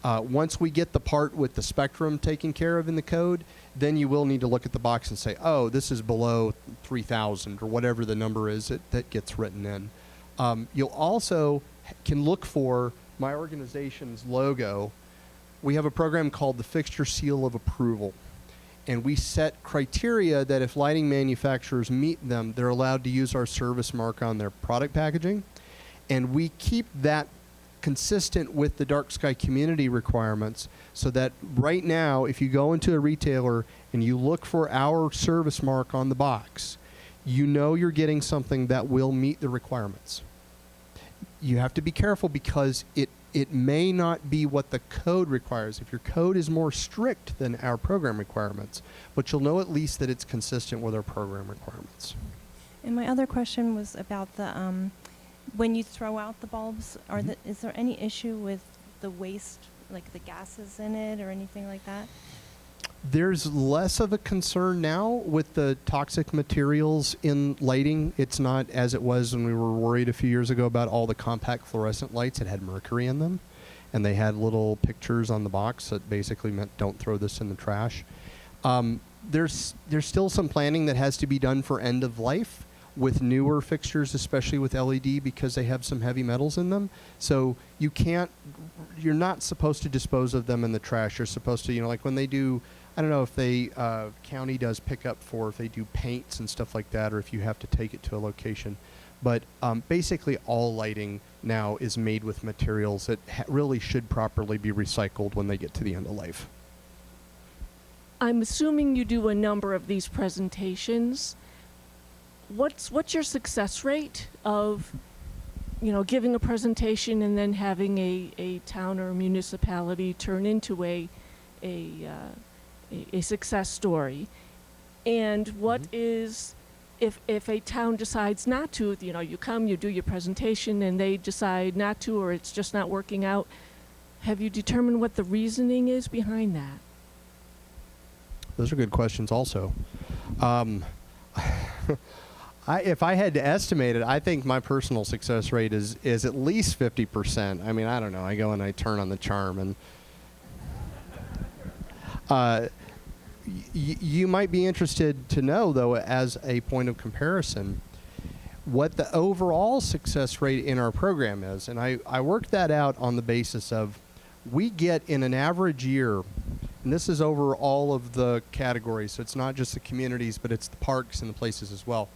Once we get the part with the spectrum taken care of in the code, then you will need to look at the box and say, oh, this is below 3,000 or whatever the number is that gets written in. You'll also can look for my organization's logo. We have a program called the Fixture Seal of Approval. And we set criteria that if lighting manufacturers meet them, they're allowed to use our service mark on their product packaging. And we keep that consistent with the dark sky community requirements, so that right now, if you go into a retailer and you look for our service mark on the box, you're getting something that will meet the requirements. You have to be careful because it may not be what the code requires. If your code is more strict than our program requirements, but you'll know at least that it's consistent with our program requirements. And my other question was about the when you throw out the bulbs, is there any issue with the waste, like the gases in it or anything like that? There's less of a concern now with the toxic materials in lighting. It's not as it was when we were worried a few years ago about all the compact fluorescent lights that had mercury in them, and they had little pictures on the box that basically meant don't throw this in the trash. There's still some planning that has to be done for end of life with newer fixtures, especially with LED, because they have some heavy metals in them. So you're not supposed to dispose of them in the trash. You're supposed to, like when they do, I don't know if they, county does pickup for if they do paints and stuff like that, or if you have to take it to a location. But basically all lighting now is made with materials that really should properly be recycled when they get to the end of life. I'm assuming you do a number of these presentations. What's your success rate of, giving a presentation and then having a town or a municipality turn into a success story? And what is, if a town decides not to, you come, you do your presentation, and they decide not to, or it's just not working out, have you determined what the reasoning is behind that? Those are good questions also. If I had to estimate it, I think my personal success rate is at least 50%. I mean, I don't know. I go and I turn on the charm, and you might be interested to know, though, as a point of comparison, what the overall success rate in our program is. And I worked that out on the basis of we get in an average year, and this is over all of the categories, so it's not just the communities, but it's the parks and the places as well.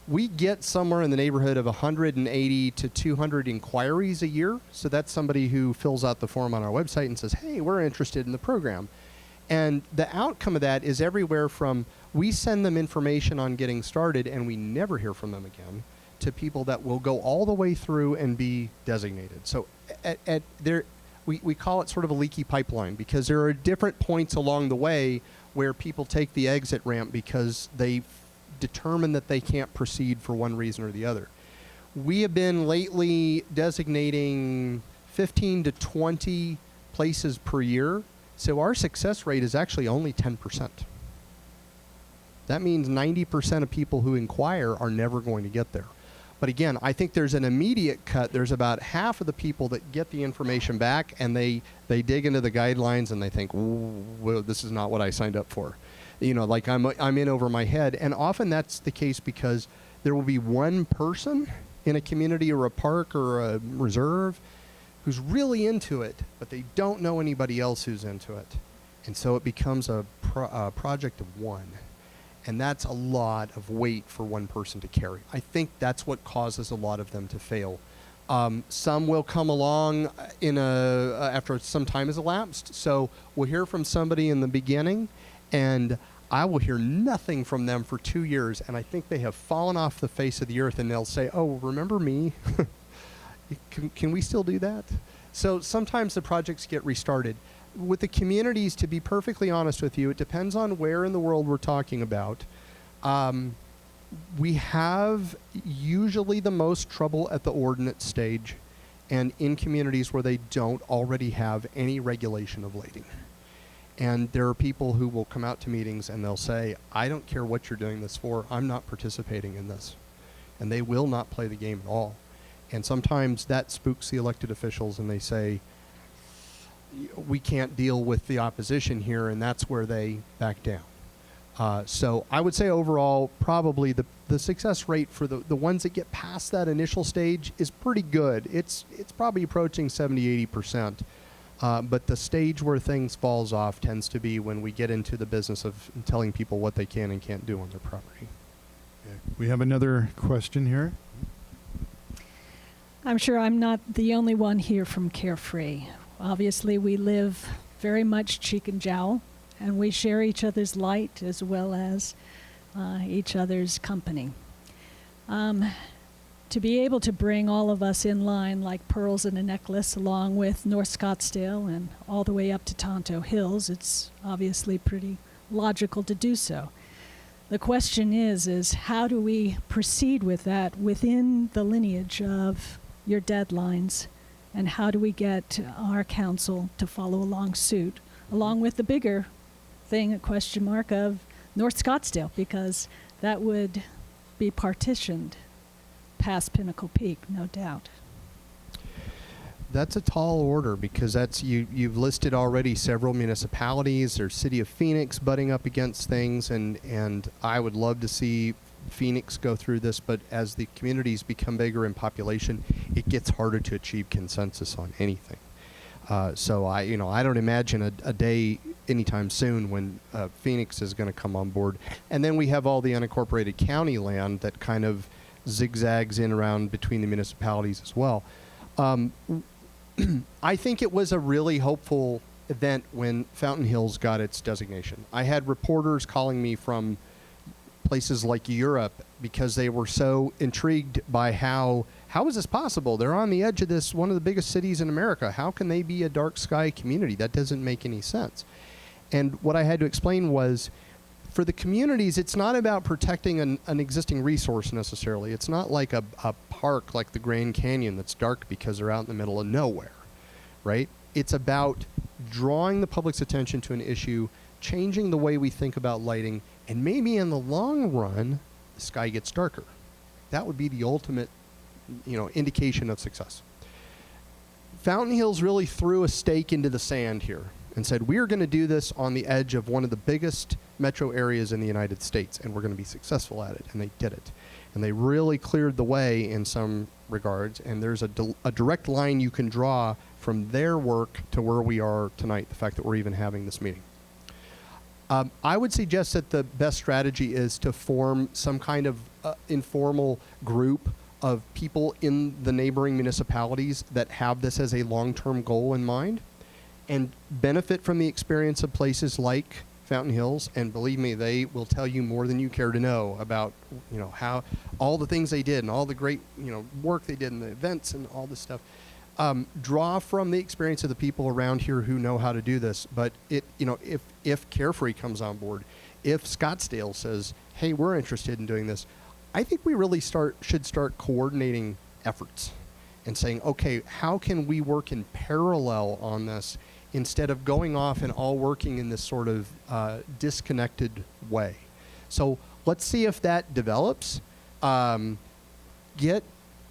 We get somewhere in the neighborhood of 180 to 200 inquiries a year. So that's somebody who fills out the form on our website and says, hey, we're interested in the program. And the outcome of that is everywhere from we send them information on getting started and we never hear from them again, to people that will go all the way through and be designated. So we call it sort of a leaky pipeline, because there are different points along the way where people take the exit ramp because they determine that they can't proceed for one reason or the other. We have been lately designating 15 to 20 places per year, so our success rate is actually only 10%. That means 90% of people who inquire are never going to get there. But again, I think there's an immediate cut. There's about half of the people that get the information back and they dig into the guidelines and they think, well, this is not what I signed up for. Like I'm in over my head. And often that's the case because there will be one person in a community or a park or a reserve who's really into it, but they don't know anybody else who's into it. And so it becomes a project of one. And that's a lot of weight for one person to carry. I think that's what causes a lot of them to fail. Some will come along after some time has elapsed. So we'll hear from somebody in the beginning, and I will hear nothing from them for 2 years, and I think they have fallen off the face of the earth, and they'll say, "Oh, remember me?" Can we still do that? So sometimes the projects get restarted. With the communities, to be perfectly honest with you, it depends on where in the world we're talking about. We have usually the most trouble at the ordinance stage and in communities where they don't already have any regulation of lighting. And there are people who will come out to meetings and they'll say, "I don't care what you're doing this for, I'm not participating in this." And they will not play the game at all. And sometimes that spooks the elected officials, and they say, "We can't deal with the opposition here," and that's where they back down. So I would say overall, probably the success rate for the ones that get past that initial stage is pretty good. It's probably approaching 70-80%. But the stage where things falls off tends to be when we get into the business of telling people what they can and can't do on their property. Okay. We have another question here. I'm sure I'm not the only one here from Carefree. Obviously, we live very much cheek and jowl, and we share each other's light as well as each other's company. To be able to bring all of us in line like pearls in a necklace along with North Scottsdale and all the way up to Tonto Hills, it's obviously pretty logical to do so. The question is how do we proceed with that within the lineage of your deadlines, and how do we get our council to follow along suit, along with the bigger thing, a question mark of North Scottsdale, because that would be partitioned past Pinnacle Peak, no doubt. That's a tall order, because that's you've listed already several municipalities. There's City of Phoenix butting up against things, and I would love to see Phoenix go through this, but as the communities become bigger in population, it gets harder to achieve consensus on anything. So I don't imagine a day anytime soon when Phoenix is going to come on board. And then we have all the unincorporated county land that kind of zigzags in around between the municipalities as well. I think it was a really hopeful event when Fountain Hills got its designation. I had reporters calling me from places like Europe because they were so intrigued by how is this possible? They're on the edge of this, one of the biggest cities in America. How can they be a dark sky community? That doesn't make any sense. And what I had to explain was, for the communities, it's not about protecting an existing resource necessarily. It's not like a park like the Grand Canyon that's dark because they're out in the middle of nowhere, right? It's about drawing the public's attention to an issue, changing the way we think about lighting, and maybe in the long run, the sky gets darker. That would be the ultimate, indication of success. Fountain Hills really threw a stake into the sand here and said, we're going to do this on the edge of one of the biggest metro areas in the United States, and we're going to be successful at it. And they did it. And they really cleared the way in some regards, and there's a direct line you can draw from their work to where we are tonight, the fact that we're even having this meeting. I would suggest that the best strategy is to form some kind of informal group of people in the neighboring municipalities that have this as a long-term goal in mind and benefit from the experience of places like Fountain Hills. And believe me, they will tell you more than you care to know about, how all the things they did and all the great, work they did and the events and all this stuff. Draw from the experience of the people around here who know how to do this. But if Carefree comes on board, if Scottsdale says, hey, we're interested in doing this, I think we really should start coordinating efforts and saying, okay, how can we work in parallel on this instead of going off and all working in this sort of disconnected way? So let's see if that develops. Get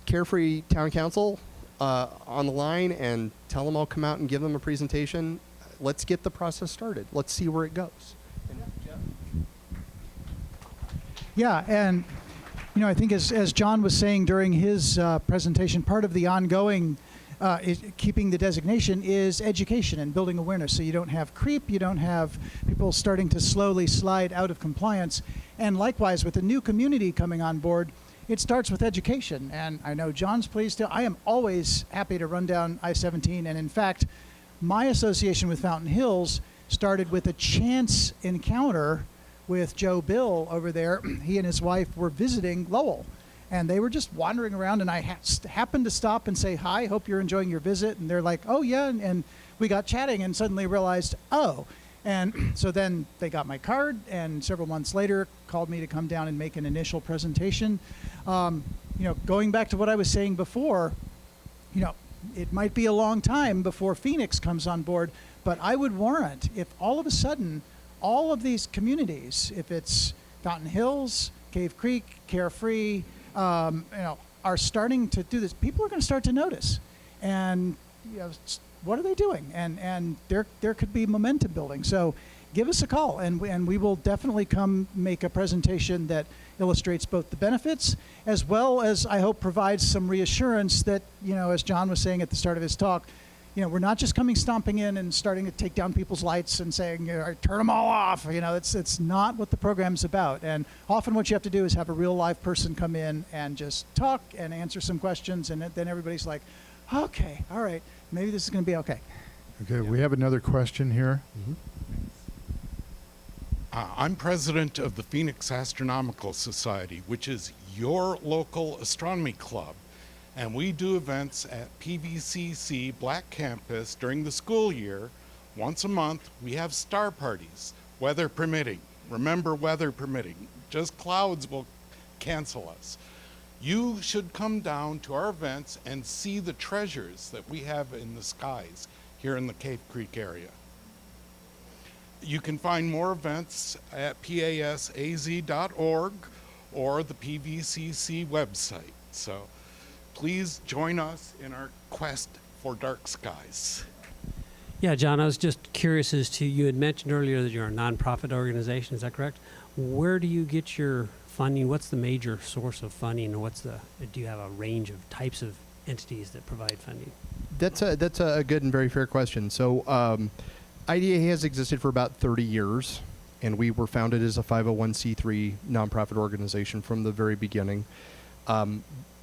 Carefree Town Council on the line and tell them I'll come out and give them a presentation. Let's get the process started. Let's see where it goes. Yeah, and I think as John was saying during his presentation, part of the ongoing keeping the designation is education and building awareness. So you don't have creep, you don't have people starting to slowly slide out of compliance. And likewise, with the new community coming on board, it starts with education. And I know John's pleased to. I am always happy to run down I-17. And in fact, my association with Fountain Hills started with a chance encounter with Joe Bill over there. He and his wife were visiting Lowell, and they were just wandering around, and I happened to stop and say, hi, hope you're enjoying your visit. And they're like, oh, yeah. And we got chatting and suddenly realized, oh. And so then they got my card, and several months later called me to come down and make an initial presentation. Going back to what I was saying before, it might be a long time before Phoenix comes on board, but I would warrant if all of a sudden all of these communities, if it's Fountain Hills, Cave Creek, Carefree, are starting to do this, people are going to start to notice. And what are they doing? And there could be momentum building. So give us a call, and we will definitely come make a presentation that illustrates both the benefits as well as, I hope, provides some reassurance that, as John was saying at the start of his talk, we're not just coming stomping in and starting to take down people's lights and saying, turn them all off. It's not what the program's about. And often what you have to do is have a real live person come in and just talk and answer some questions, and then everybody's like, okay, all right, maybe this is going to be okay. Okay, we have another question here. Mm-hmm. I'm president of the Phoenix Astronomical Society, which is your local astronomy club. And we do events at PVCC Black Campus during the school year. Once a month, we have star parties, weather permitting. Remember, weather permitting. Just clouds will cancel us. You should come down to our events and see the treasures that we have in the skies here in the Cave Creek area. You can find more events at pasaz.org or the PVCC website. So please join us in our quest for dark skies. Yeah, John, I was just curious as to, you had mentioned earlier that you're a nonprofit organization, is that correct? Where do you get your funding? What's the major source of funding, or do you have a range of types of entities that provide funding? That's a good and very fair question. So IDA has existed for about 30 years, and we were founded as a 501c3 nonprofit organization from the very beginning.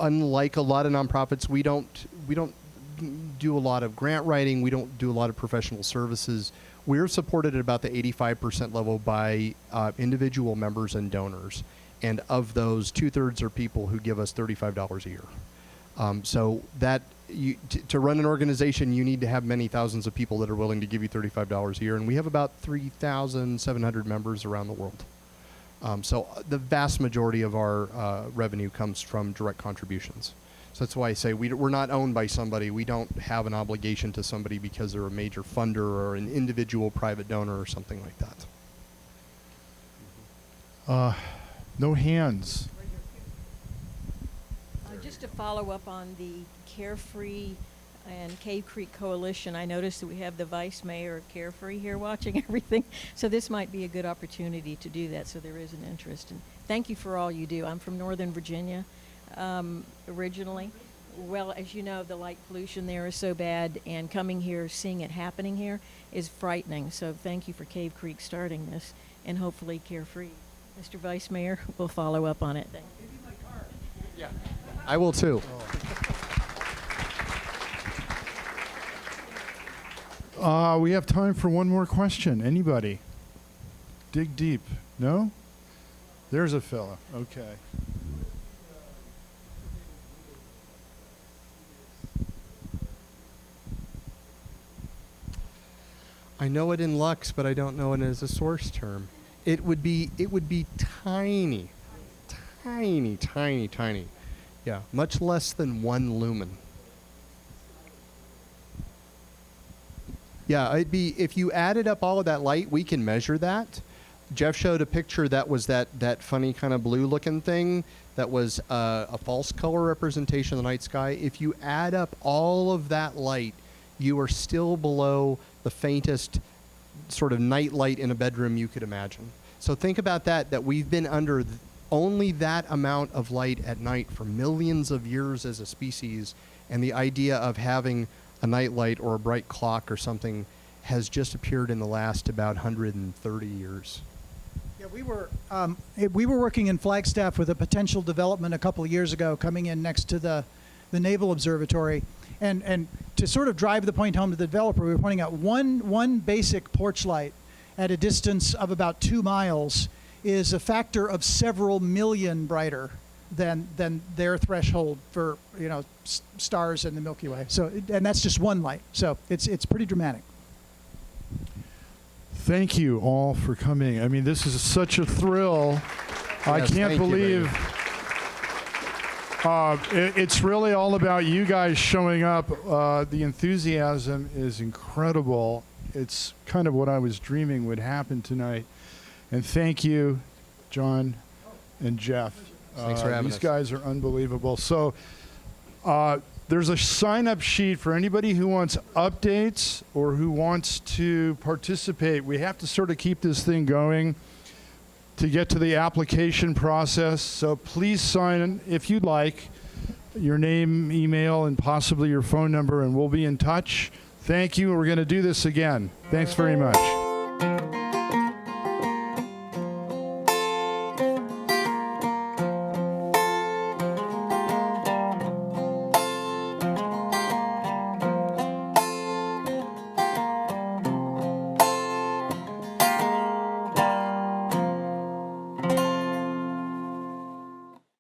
Unlike a lot of nonprofits, we don't do a lot of grant writing. We don't do a lot of professional services. We're supported at about the 85% level by individual members and donors, and of those, 2/3 are people who give us $35 a year. So that to run an organization, you need to have many thousands of people that are willing to give you $35 a year, and we have about 3,700 members around the world. So the vast majority of our revenue comes from direct contributions. So that's why I say we're not owned by somebody. We don't have an obligation to somebody because they're a major funder or an individual private donor or something like that. No hands. Just to follow up on the Carefree and Cave Creek Coalition, I noticed that we have the Vice Mayor of Carefree here watching everything. So this might be a good opportunity to do that, so there is an interest. And thank you for all you do. I'm from Northern Virginia originally. Well, as you know, the light pollution there is so bad, and coming here, seeing it happening here is frightening. So thank you for Cave Creek starting this, and hopefully Carefree. Mr. Vice Mayor will follow up on it. Thank you. Yeah, I will too. We have time for one more question. Anybody? Dig deep. No? There's a fella. Okay. I know it in Lux, but I don't know it as a source term. It would be tiny. Tiny, tiny, tiny. Yeah, much less than 1 lumen. Yeah, it'd be, if you added up all of that light, we can measure that. Jeff showed a picture that was that funny kind of blue looking thing that was a false color representation of the night sky. If you add up all of that light, you are still below the faintest sort of night light in a bedroom you could imagine. So think about that we've been under only that amount of light at night for millions of years as a species, and the idea of having a night light or a bright clock or something has just appeared in the last about 130 years. Yeah, we were working in Flagstaff with a potential development a couple of years ago, coming in next to the Naval Observatory, and to sort of drive the point home to the developer, we were pointing out one basic porch light at a distance of about 2 miles is a factor of several million brighter than their threshold for stars in the Milky Way. So and that's just one light. So it's pretty dramatic. Thank you all for coming. I mean, this is such a thrill. I Yes, can't thank you, believe it's really all about you guys showing up. The enthusiasm is incredible. It's kind of what I was dreaming would happen tonight. And thank you, John and Jeff. Thanks for having these us. guys are unbelievable. So there's a sign-up sheet for anybody who wants updates or who wants to participate. We have to sort of keep this thing going to get to the application process. So please sign in if you'd like, your name, email, and possibly your phone number, and we'll be in touch. Thank you. We're going to do this again. Thanks very much.